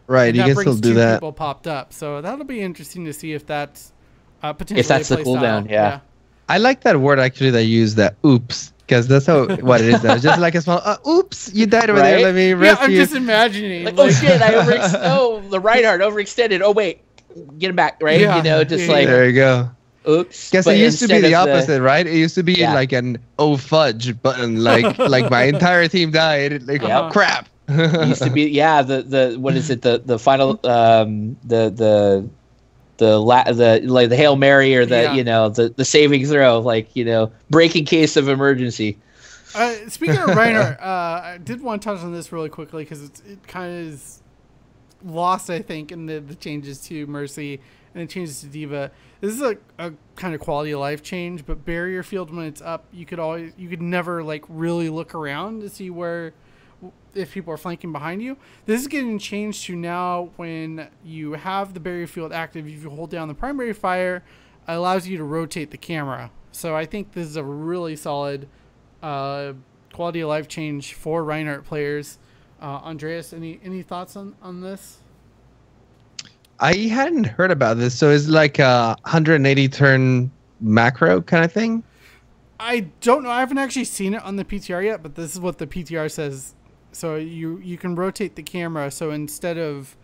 Right, you can still do that. People popped up, so that'll be interesting to see if that's potentially if that's the cooldown. Yeah, I like that word actually. That you use that oops, because that's what it is. That just like a small oops, you died over there. Let me rescue. I'm just imagining. Like, oh shit, the Reinhardt overextended. Oh wait, get him back. Right, there you go. Oops. Because it used to be the opposite, right? It used to be like an oh fudge button, like my entire team died. Like crap. It used to be the what is it, the final the Hail Mary, or the saving throw, breaking case of emergency. Speaking of Reinhardt, I did want to touch on this really quickly because it kind of is lost, I think, in the changes to Mercy and the changes to D.Va. This is a kind of quality of life change, but barrier field, when it's up, you could never like really look around to see if people are flanking behind you. This is getting changed to now when you have the barrier field active, if you hold down the primary fire, allows you to rotate the camera. So I think this is a really solid quality of life change for Reinhardt players. Andreas, any thoughts on this? I hadn't heard about this. So it's like a 180 turn macro kind of thing? I don't know. I haven't actually seen it on the PTR yet, but this is what the PTR says. So you can rotate the camera. So instead of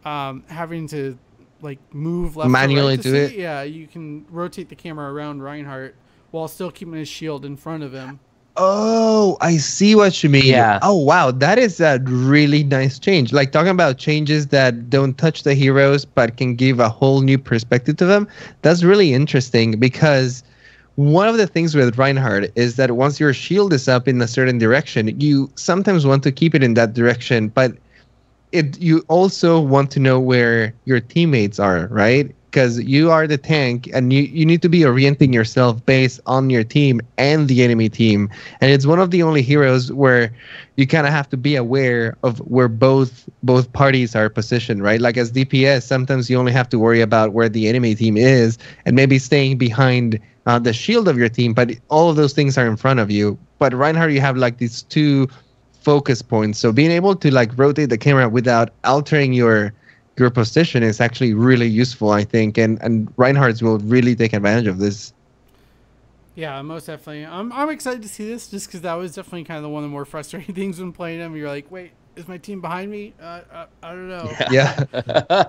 having to like move left manually or right do it, yeah, you can rotate the camera around Reinhardt while still keeping his shield in front of him. Oh, I see what you mean. Yeah. Oh, wow. That is a really nice change. Like talking about changes that don't touch the heroes, but can give a whole new perspective to them. That's really interesting because one of the things with Reinhardt is that once your shield is up in a certain direction, you sometimes want to keep it in that direction, but you also want to know where your teammates are, right? Because you are the tank and you need to be orienting yourself based on your team and the enemy team. And it's one of the only heroes where you kind of have to be aware of where both parties are positioned, right? Like as DPS, sometimes you only have to worry about where the enemy team is and maybe staying behind the shield of your team, but all of those things are in front of you. But Reinhardt, you have like these two focus points. So being able to like rotate the camera without altering your position is actually really useful, I think, and Reinhardt's will really take advantage of this. Yeah, most definitely. I'm excited to see this just because that was definitely kind of one of the more frustrating things when playing him. You're like, wait, is my team behind me? I don't know. Yeah.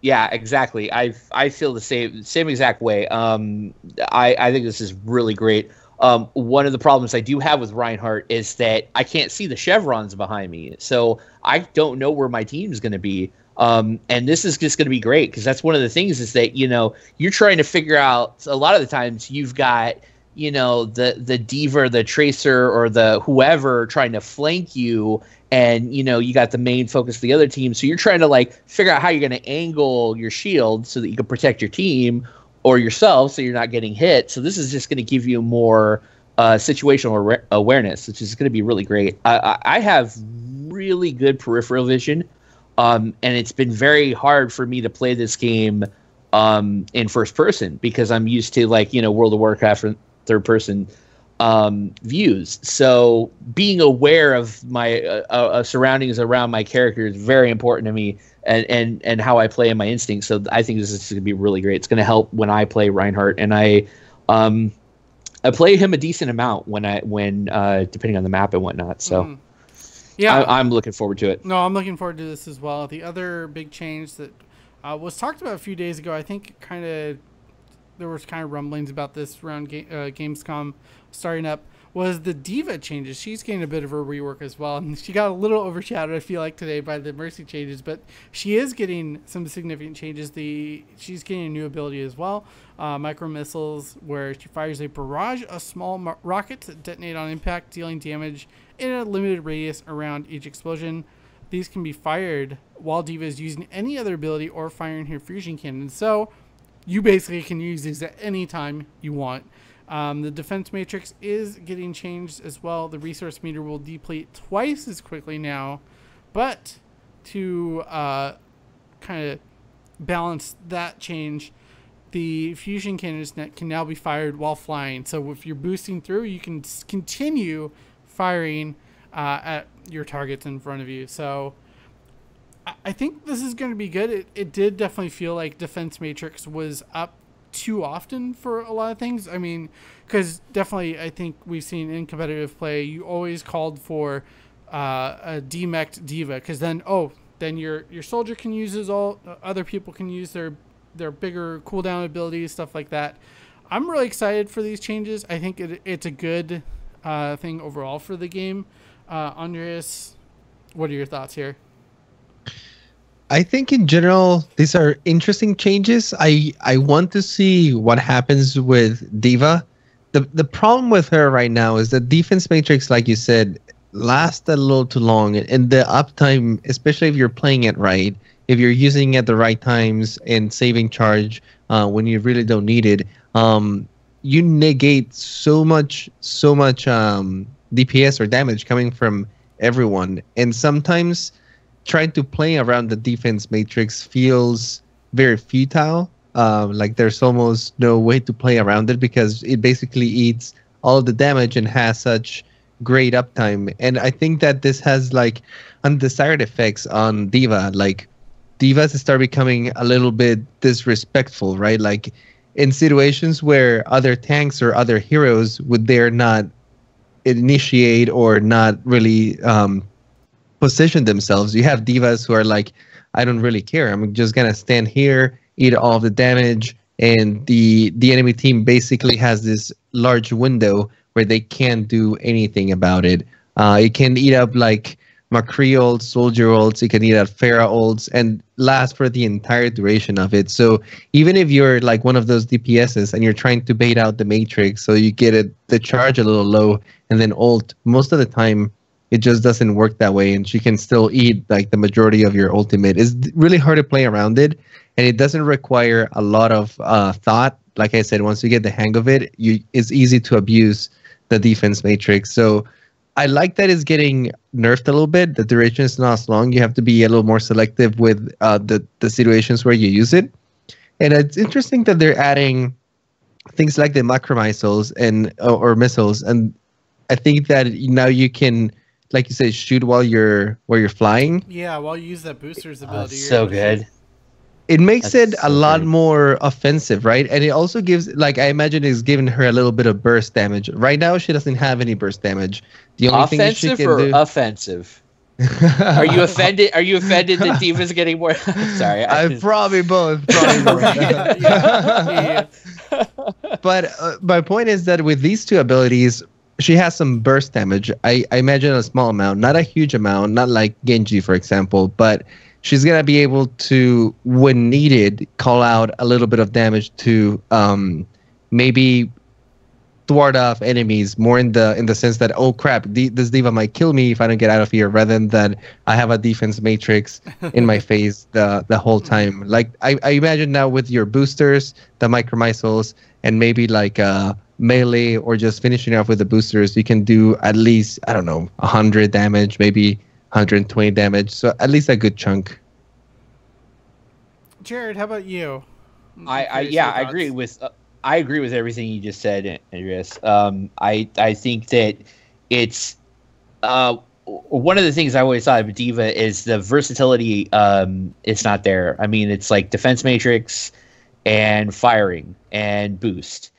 Yeah, exactly. I feel the same exact way. I think this is really great. One of the problems I do have with Reinhardt is that I can't see the chevrons behind me, so I don't know where my team's going to be. And this is just going to be great because that's one of the things is that, you know, you're trying to figure out a lot of the times you've got, you know, the diva, the tracer, or the whoever trying to flank you, and, you know, you got the main focus of the other team. So you're trying to like figure out how you're going to angle your shield so that you can protect your team or yourself so you're not getting hit. So this is just going to give you more situational awareness, which is going to be really great. I have really good peripheral vision, and it's been very hard for me to play this game in first person because I'm used to, like, you know, World of Warcraft and third person views. So being aware of my surroundings around my character is very important to me, and how I play in my instincts. So I think this is going to be really great. It's going to help when I play Reinhardt, and I play him a decent amount when depending on the map and whatnot. So yeah, I'm looking forward to it. No, I'm looking forward to this as well. The other big change that was talked about a few days ago, I think there was kind of rumblings about this around Gamescom starting up, was the diva changes. She's getting a bit of a rework as well, and she got a little overshadowed, I feel like, today by the Mercy changes, but she is getting some significant changes. She's getting a new ability as well, micro missiles, where she fires a barrage of small rockets that detonate on impact, dealing damage in a limited radius around each explosion. These can be fired while diva is using any other ability or firing her fusion cannon. So you basically can use these at any time you want. The defense matrix is getting changed as well. The resource meter will deplete twice as quickly now, but to kind of balance that change, the fusion cannons can now be fired while flying. So if you're boosting through, you can continue firing at your targets in front of you. So I think this is going to be good. It did definitely feel like defense matrix was up too often for a lot of things. I mean, because definitely I think we've seen in competitive play, you always called for a demeched diva, because then your soldier can use his ult, other people can use their bigger cooldown abilities, stuff like that. I'm really excited for these changes. I think it's a good thing overall for the game. Andreas, what are your thoughts here? I think in general, these are interesting changes. I want to see what happens with D.Va. The problem with her right now is that defense matrix, like you said, lasts a little too long. And the uptime, especially if you're playing it right, if you're using it at the right times and saving charge when you really don't need it, you negate so much DPS or damage coming from everyone. And sometimes trying to play around the defense matrix feels very futile. Like there's almost no way to play around it because it basically eats all of the damage and has such great uptime. And I think that this has like undesired effects on D.Va. Like divas start becoming a little bit disrespectful, right? Like in situations where other tanks or other heroes would dare not initiate or not really position themselves, you have divas who are like, I don't really care. I'm just gonna stand here, eat all of the damage, and the enemy team basically has this large window where they can't do anything about it. It can eat up like McCree ults, Soldier ults, it can eat up Pharah ults, and last for the entire duration of it. So even if you're like one of those DPSs and you're trying to bait out the Matrix so you get the charge a little low and then ult, most of the time it just doesn't work that way, and she can still eat like the majority of your ultimate. It's really hard to play around it, and it doesn't require a lot of thought. Like I said, once you get the hang of it, it's easy to abuse the defense matrix. So I like that it's getting nerfed a little bit. The duration is not as long. You have to be a little more selective with the situations where you use it. And it's interesting that they're adding things like the macro missiles or missiles. And I think that now you can, like you say, shoot while you're flying. Yeah, while you use that booster's ability. So good. It makes it a lot more offensive, right? And it also gives, like, I imagine it's giving her a little bit of burst damage. Right now, she doesn't have any burst damage. The only thing she can do... offensive? Are you offended? Are you offended that D.Va's getting more? Sorry, probably both. But my point is that with these two abilities, she has some burst damage. I imagine a small amount, not a huge amount, not like Genji, for example, but she's going to be able to, when needed, call out a little bit of damage to maybe thwart off enemies more in the sense that, oh crap, this D.Va might kill me if I don't get out of here, rather than that I have a defense matrix in my face the whole time. Like I imagine now with your boosters, the micro missiles, and maybe like melee or just finishing off with the boosters, you can do at least, I don't know, 100 damage, maybe 120 damage, so at least a good chunk. Jarod, how about you? I agree with everything you just said, Andreas. I think that it's one of the things I always thought of D.Va is the versatility. It's not there. I mean, it's like defense matrix and firing and boost,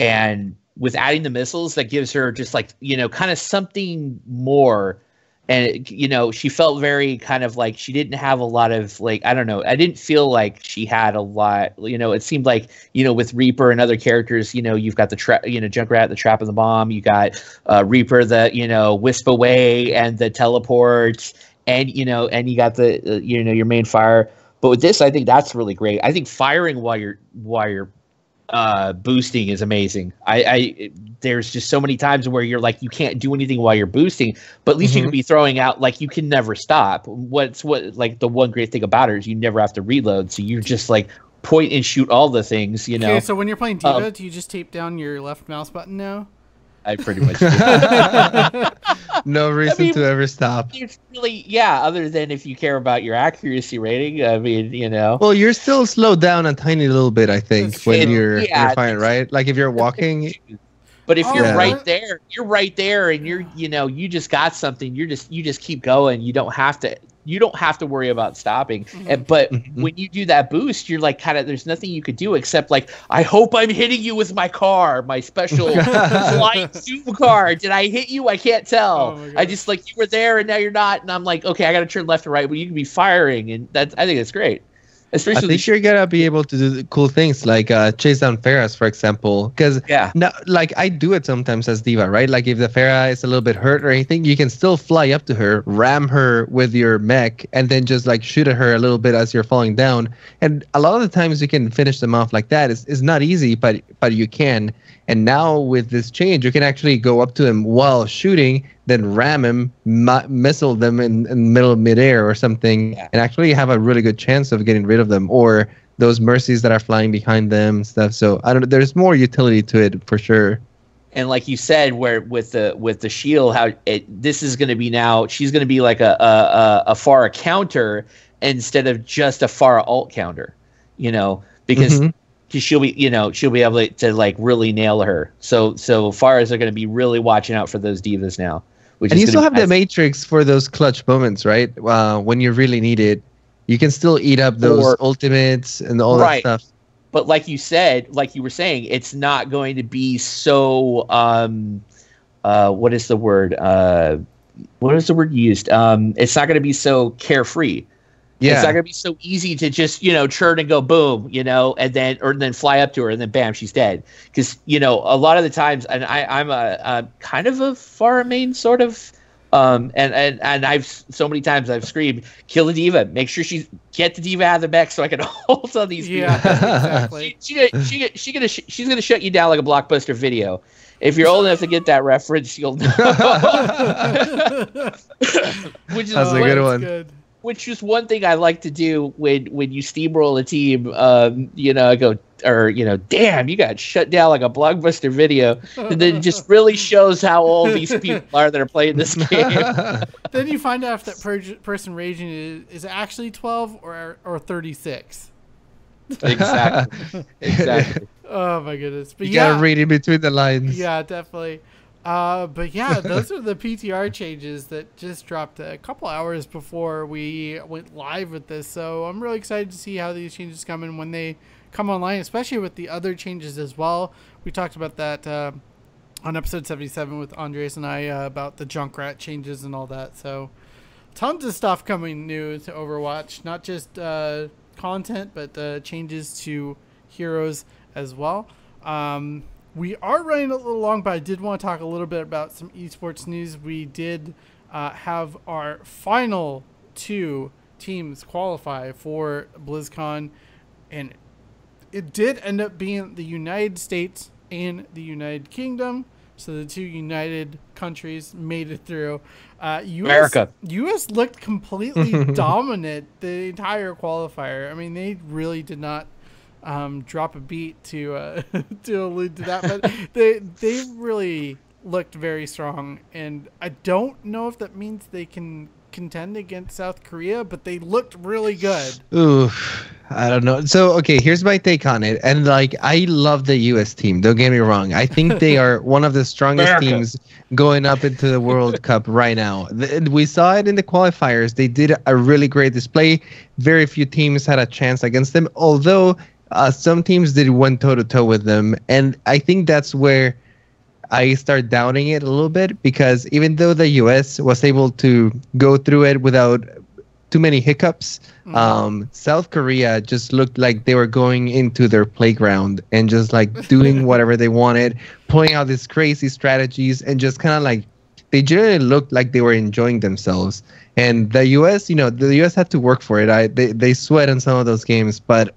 and with adding the missiles, that gives her just like, kind of something more. And, she felt very kind of like she didn't have a lot of, like, I don't know. I didn't feel like she had a lot, it seemed like, with Reaper and other characters, you've got the Junkrat, the trap and the bomb. You got Reaper, the, wisp away and the teleport, and, and you got the, your main fire. But with this, I think that's really great. I think firing while you're boosting is amazing. There's just so many times where you're like, you can't do anything while you're boosting, but at least you can be throwing out, like, you can never stop. Like the one great thing about it is you never have to reload, so you just like point and shoot all the things. Okay, so when you're playing D.Va, do you just tape down your left mouse button now? I pretty much do. No reason to ever stop. It's really, other than if you care about your accuracy rating. I mean, Well, you're still slowed down a tiny little bit, I think, when you're fine, right? Like if you're walking. But if you're right there, and you're, you just got something. You just keep going. You don't have to worry about stopping. But when you do that boost, you're like, kind of, there's nothing you could do except like, I hope I'm hitting you with my car, my special flying zoom car. Did I hit you? I can't tell. I just, like, you were there and now you're not. And I'm like, okay, I got to turn left or right, but you can be firing. And I think that's great. Especially, I think you're gonna be able to do cool things like chase down Pharahs, for example. Because like I do it sometimes as D.Va, right? Like if the Pharah is a little bit hurt or anything, you can still fly up to her, ram her with your mech, and then just like shoot at her a little bit as you're falling down. And a lot of the times you can finish them off like that. It's not easy, but you can. And now with this change, you can actually go up to him while shooting, then ram him, missile them in midair or something, and actually have a really good chance of getting rid of them, or those mercies that are flying behind them and stuff. So I don't know. There's more utility to it for sure. And like you said, where with the shield, this is going to be now, she's going to be like a Pharah counter instead of just a Pharah ult counter, because because she'll be able to like really nail her. So far as they're going to be really watching out for those divas now. And you still have the Matrix for those clutch moments, right? When you really need it, you can still eat up those ultimates and all that stuff. But like you were saying, it's not going to be so. What is the word? What is the word used? It's not going to be so carefree. Yeah. It's not going to be so easy to just, churn and go boom, and then fly up to her and then bam, she's dead. Because, a lot of the times, and I'm a kind of a far main sort of, and I've so many times I've screamed, kill the diva, make sure get the diva out of the mech so I can hold on these people. Exactly. She's gonna shut you down like a Blockbuster Video. If you're old enough to get that reference, you'll know. Which is That's a good one. Good. Which is one thing I like to do when you steamroll a team. I go, damn, you got shut down like a Blockbuster Video, and then it just really shows how old these people are that are playing this game. Then you find out if that person raging is actually 12 or 36. Exactly. Oh my goodness! But you gotta read in between the lines. Yeah, definitely. But yeah, those are the PTR changes that just dropped a couple hours before we went live with this. So I'm really excited to see how these changes come in when they come online, especially with the other changes as well. We talked about that on episode 77 with Andres and I about the Junkrat changes and all that. So tons of stuff coming new to Overwatch, not just content, but changes to heroes as well. We are running a little long, but I did want to talk a little bit about some esports news. We did have our final 2 teams qualify for BlizzCon, and it did end up being the United States and the United Kingdom. So the 2 united countries made it through. America. U.S. looked completely dominant the entire qualifier. I mean, they really did not drop a beat to allude to that, but they really looked very strong, and I don't know if that means they can contend against South Korea, but they looked really good. Ooh, I don't know. So, okay, here's my take on it. And I love the U.S. team. Don't get me wrong. I think they are one of the strongest teams going up into the World Cup right now. We saw it in the qualifiers. They did a really great display. Very few teams had a chance against them, although some teams did went toe-to-toe with them. And I think that's where I start doubting it a little bit, because even though the U.S. was able to go through it without too many hiccups, South Korea just looked like they were going into their playground and just doing whatever they wanted, pulling out these crazy strategies, and just kind of they generally looked like they were enjoying themselves. And the U.S., the U.S. had to work for it. They sweat in some of those games, but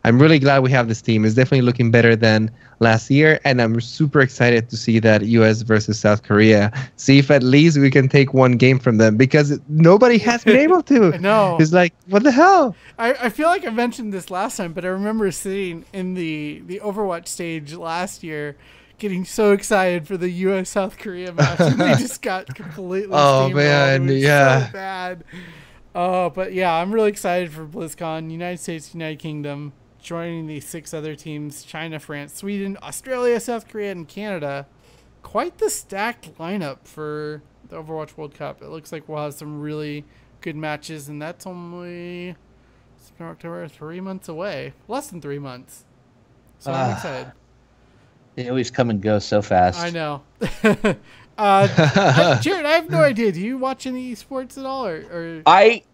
I'm really glad we have this team. It's definitely looking better than last year, and I'm super excited to see that U.S. versus South Korea. See if at least we can take one game from them, because nobody has been able to. No. It's what the hell? I feel like I mentioned this last time, but I remember sitting in the Overwatch stage last year getting so excited for the U.S. South Korea match, and they just got completely steamrolled. Man, it was yeah. so bad. But yeah, I'm really excited for BlizzCon. United States, United Kingdom joining the 6 other teams: China, France, Sweden, Australia, South Korea, and Canada. Quite the stacked lineup for the Overwatch World Cup. It looks like we'll have some really good matches, and that's only September, October, 3 months away. Less than 3 months. So I'm excited. They always come and go so fast. I know. Jarod, I have no idea. Do you watch any esports at all, or?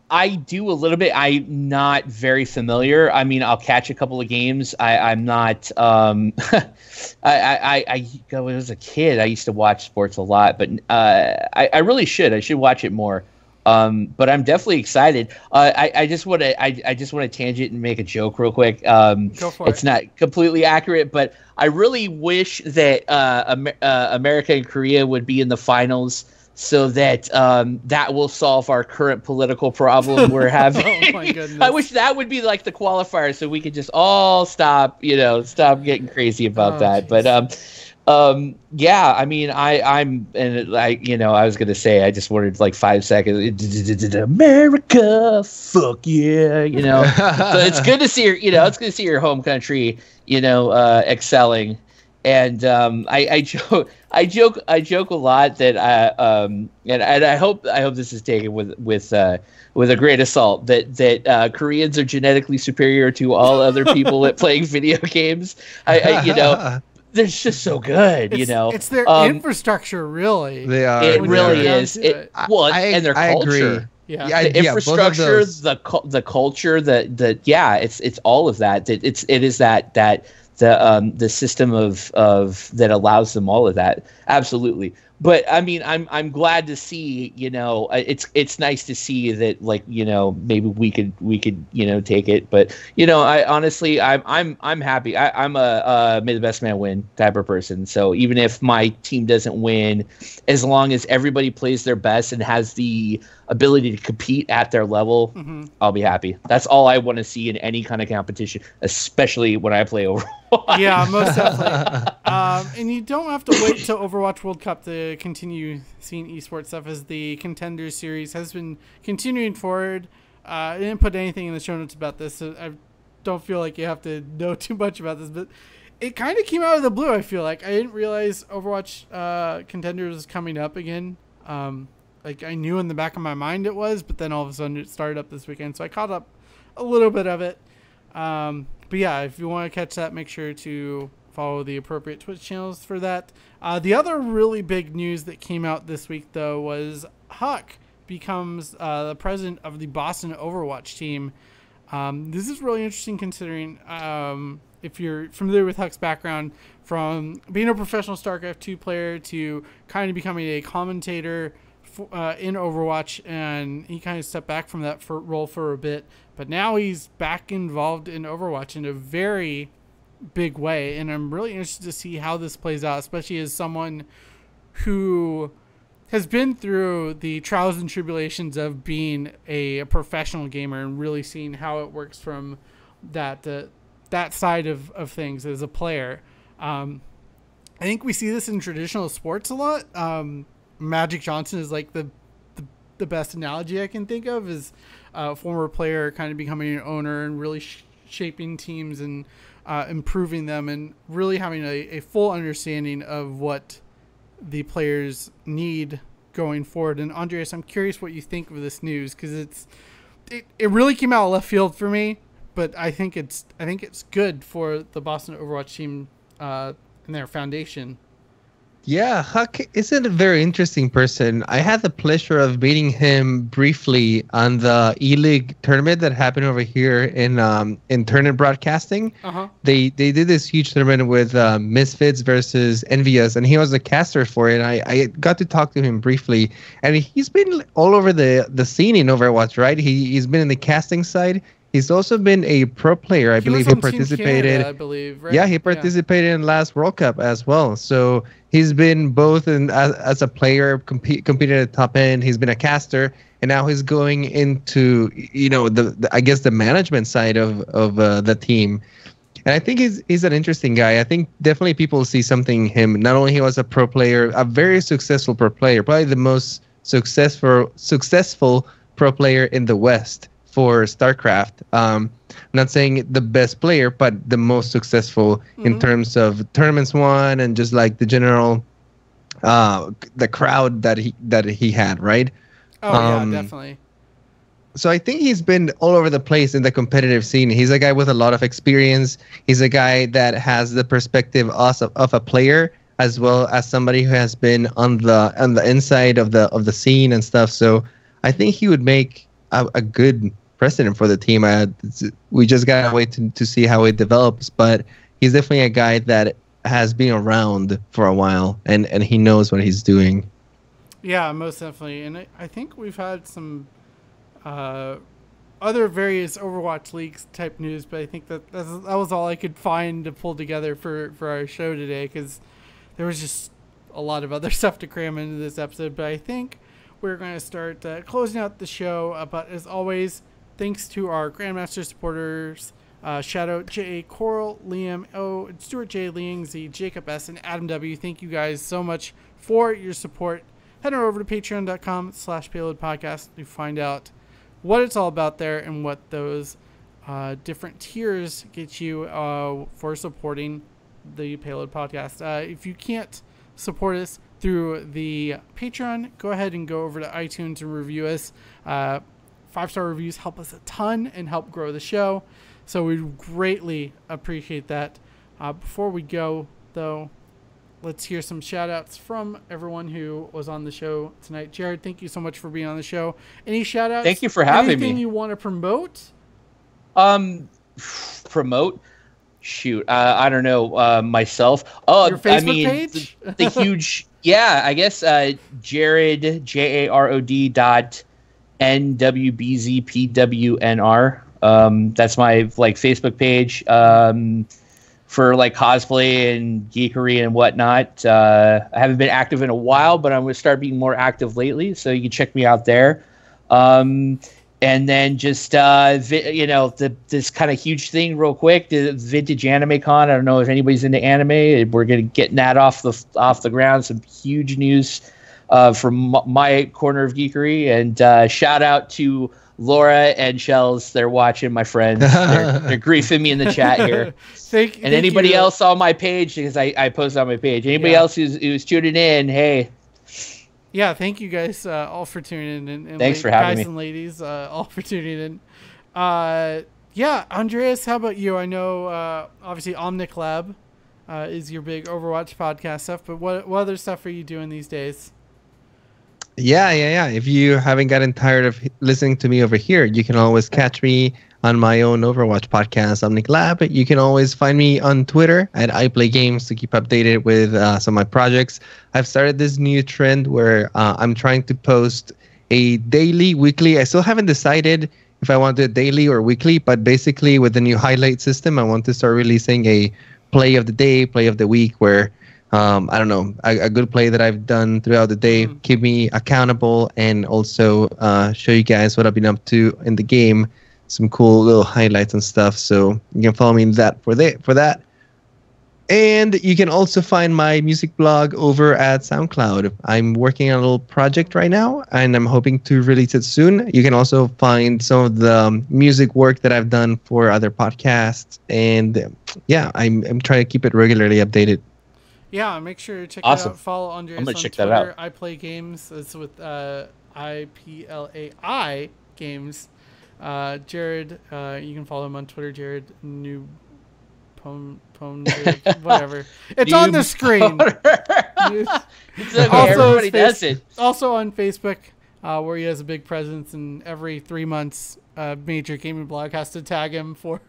I do a little bit. I'm not very familiar. I mean, I'll catch a couple of games. I'm not. When I was a kid, I used to watch sports a lot, but I really should. I should watch it more. But I'm definitely excited. I just want to tangent and make a joke real quick. Go for it. It's not completely accurate, but I really wish that America and Korea would be in the finals, so that that will solve our current political problem we're having. Oh my goodness! I wish that would be like the qualifier, so we could just all stop getting crazy about that. Geez. Yeah, I mean, I'm, and I was gonna say, I just wanted like 5 seconds. America, fuck yeah, So it's good to see it's good to see your home country, excelling. And I joke a lot that and I hope this is taken with a great assault that Koreans are genetically superior to all other people at playing video games. They're just so good, It's their infrastructure, really. They are. It really is. And their culture. Agree. Yeah. The infrastructure, the culture, it's all of that. It is that the system of that allows them all of that. Absolutely. But I mean, I'm glad to see, it's nice to see that, like, maybe we could take it. But I honestly, I'm happy. I'm a may the best man win type of person. So even if my team doesn't win, as long as everybody plays their best and has the ability to compete at their level, I'll be happy. That's all I want to see in any kind of competition, especially when I play Overwatch. Yeah, most definitely. And you don't have to wait till Overwatch World Cup to continue seeing esports stuff, as the Contenders series has been continuing forward. I didn't put anything in the show notes about this, so I don't feel like you have to know too much about this, but it kind of came out of the blue, I feel like. I didn't realize Overwatch Contenders was coming up again. Like, I knew in the back of my mind it was, but then all of a sudden it started up this weekend, so I caught up a little bit of it. But yeah, if you want to catch that, make sure to follow the appropriate Twitch channels for that. The other really big news that came out this week, though, was Huck becomes the president of the Boston Overwatch team. This is really interesting, considering if you're familiar with Huck's background, from being a professional StarCraft 2 player to kind of becoming a commentator in Overwatch, and he kind of stepped back from that role for a bit, but now he's back involved in Overwatch in a very big way, and I'm really interested to see how this plays out, especially as someone who has been through the trials and tribulations of being a professional gamer and really seeing how it works from that side of things as a player. I think we see this in traditional sports a lot. Magic Johnson is like the best analogy I can think of, is a former player kind of becoming an owner and really shaping teams and improving them, and really having a full understanding of what the players need going forward. And Andreas, I'm curious what you think of this news, because it really came out of left field for me, but I think it's good for the Boston Overwatch team and their foundation. Yeah, Huck isn't a very interesting person. I had the pleasure of meeting him briefly on the E-League tournament that happened over here in tournament broadcasting. They did this huge tournament with Misfits versus Envious, and he was a caster for it. I got to talk to him briefly, and he's been all over the scene in Overwatch, right? He's been in the casting side. He's also been a pro player. I believe he participated. Canada, I believe, right? Yeah, he participated in last World Cup as well. So he's been both as a player, competed at the top end. He's been a caster, and now he's going into I guess the management side of the team. And I think he's an interesting guy. I think definitely people see something in him. Not only he was a pro player, a very successful pro player, probably the most successful pro player in the West for StarCraft. I'm not saying the best player, but the most successful in terms of tournaments won and just like the general, the crowd that he had, right? Oh yeah, definitely. So I think he's been all over the place in the competitive scene. He's a guy with a lot of experience. He's a guy that has the perspective also of a player, as well as somebody who has been on the inside of the scene and stuff. So I think he would make a good president for the team. We just gotta wait to see how it develops, but he's definitely a guy that has been around for a while, and he knows what he's doing. Yeah, most definitely. And I think we've had some other various Overwatch leagues type news, but I think that was all I could find to pull together for our show today, because there was just a lot of other stuff to cram into this episode. But I think we're going to start closing out the show. But as always, thanks to our Grandmaster supporters, Shadoe, J, Correl, Liam O, Stuart J, Liang Z, Jacob S, and Adam W. Thank you guys so much for your support. Head on over to patreon.com/Payload Podcast to find out what it's all about there and what those different tiers get you for supporting the Payload Podcast. If you can't support us through the Patreon, go ahead and go over to iTunes and review us. 5-star reviews help us a ton and help grow the show, so we greatly appreciate that. Before we go, though, let's hear some shout outs from everyone who was on the show tonight. Jarod, thank you so much for being on the show. Any shout outs? Thank you for having me. Anything you want to promote? Promote? Shoot, I don't know, myself. Oh, your Facebook page? The huge, yeah, I guess, Jarod, Jarod NWBZPWNR. That's my Facebook page for cosplay and geekery and whatnot. I haven't been active in a while, but I'm going to start being more active lately, so you can check me out there. And then just this kind of huge thing real quick, the Vintage Anime Con. I don't know if anybody's into anime. We're going to get that off the ground. Some huge news from my corner of geekery, and shout out to Laura and Shells. They're watching, my friends. They're griefing me in the chat here. Thank anybody you. else on my page, because I post on my page. Anybody else who's tuning in, hey. Yeah, thank you guys all for tuning in. And thanks for having guys me. And ladies, all for tuning in. Yeah, Andreas, how about you? I know, obviously, Omnic Lab is your big Overwatch podcast stuff, but what other stuff are you doing these days? Yeah. If you haven't gotten tired of listening to me over here, you can always catch me on my own Overwatch podcast, Omnic Lab. You can always find me on Twitter at iPlayGames to keep updated with some of my projects. I've started this new trend where I'm trying to post a daily, weekly. I still haven't decided if I want to do it daily or weekly, but basically with the new highlight system, I want to start releasing a play of the day, play of the week, where I don't know, a good play that I've done throughout the day, keep me accountable, and also show you guys what I've been up to in the game. Some cool little highlights and stuff. So you can follow me in that for that. And you can also find my music blog over at SoundCloud. I'm working on a little project right now, and I'm hoping to release it soon. You can also find some of the music work that I've done for other podcasts. And yeah, I'm trying to keep it regularly updated. Yeah, make sure to check it out. Follow Andreas I'm gonna on check Twitter. that out. I Play Games. It's with IPLAI Games. Jarod, you can follow him on Twitter. Jarod New whatever. It's on the screen. It's okay, everybody does it. Also on Facebook, where he has a big presence, and every 3 months, major gaming blog has to tag him for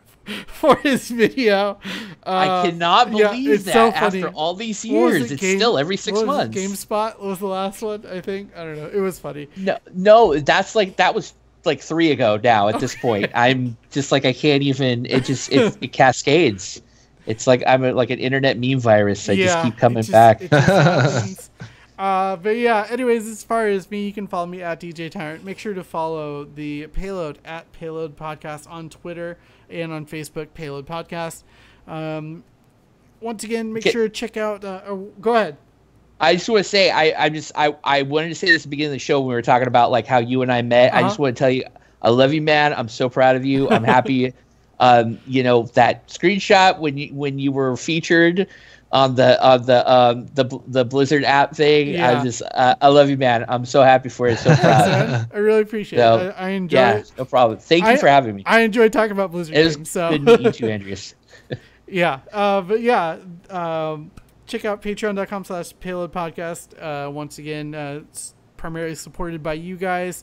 his video. I cannot believe that so funny. after all these years, it's still every 6 months. GameSpot was the last one, I think. I don't know. It was funny. No, that was 3 ago now at this point. I'm just I can't even, it cascades. It's like I'm like an internet meme virus. I just keep coming back. It just happens. But yeah, anyways, as far as me, you can follow me at DJTyrant. Make sure to follow the Payload at Payload Podcast on Twitter and on Facebook, Payload Podcast. Once again, make sure to check out, go ahead. I just want to say, I wanted to say this at the beginning of the show when we were talking about how you and I met. I just want to tell you, I love you, man. I'm so proud of you. I'm happy. That screenshot when you were featured on the Blizzard app thing. Yeah. I love you, man. I'm so happy for you. So proud. I really appreciate it. I enjoy it. No problem. Thank you for having me. I enjoy talking about Blizzard games. Good meeting you too, Andreas. Yeah. But yeah. Check out patreon.com/Payload Podcast. Once again, it's primarily supported by you guys.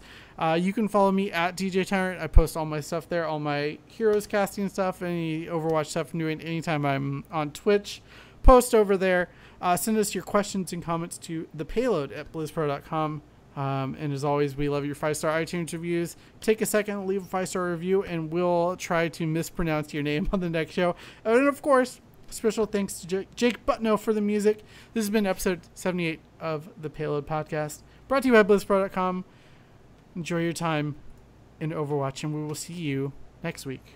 You can follow me at DJTyrant. I post all my stuff there, all my Heroes casting stuff, any Overwatch stuff I'm doing anytime I'm on Twitch. Post over there. Send us your questions and comments to thepayload@blizzpro.com. And as always, we love your 5-star iTunes reviews. Take a second, leave a 5-star review, and we'll try to mispronounce your name on the next show. And of course, special thanks to Jake Butno for the music. This has been episode 78 of the Payload Podcast, brought to you by BlizzPro.com. Enjoy your time in Overwatch, and we will see you next week.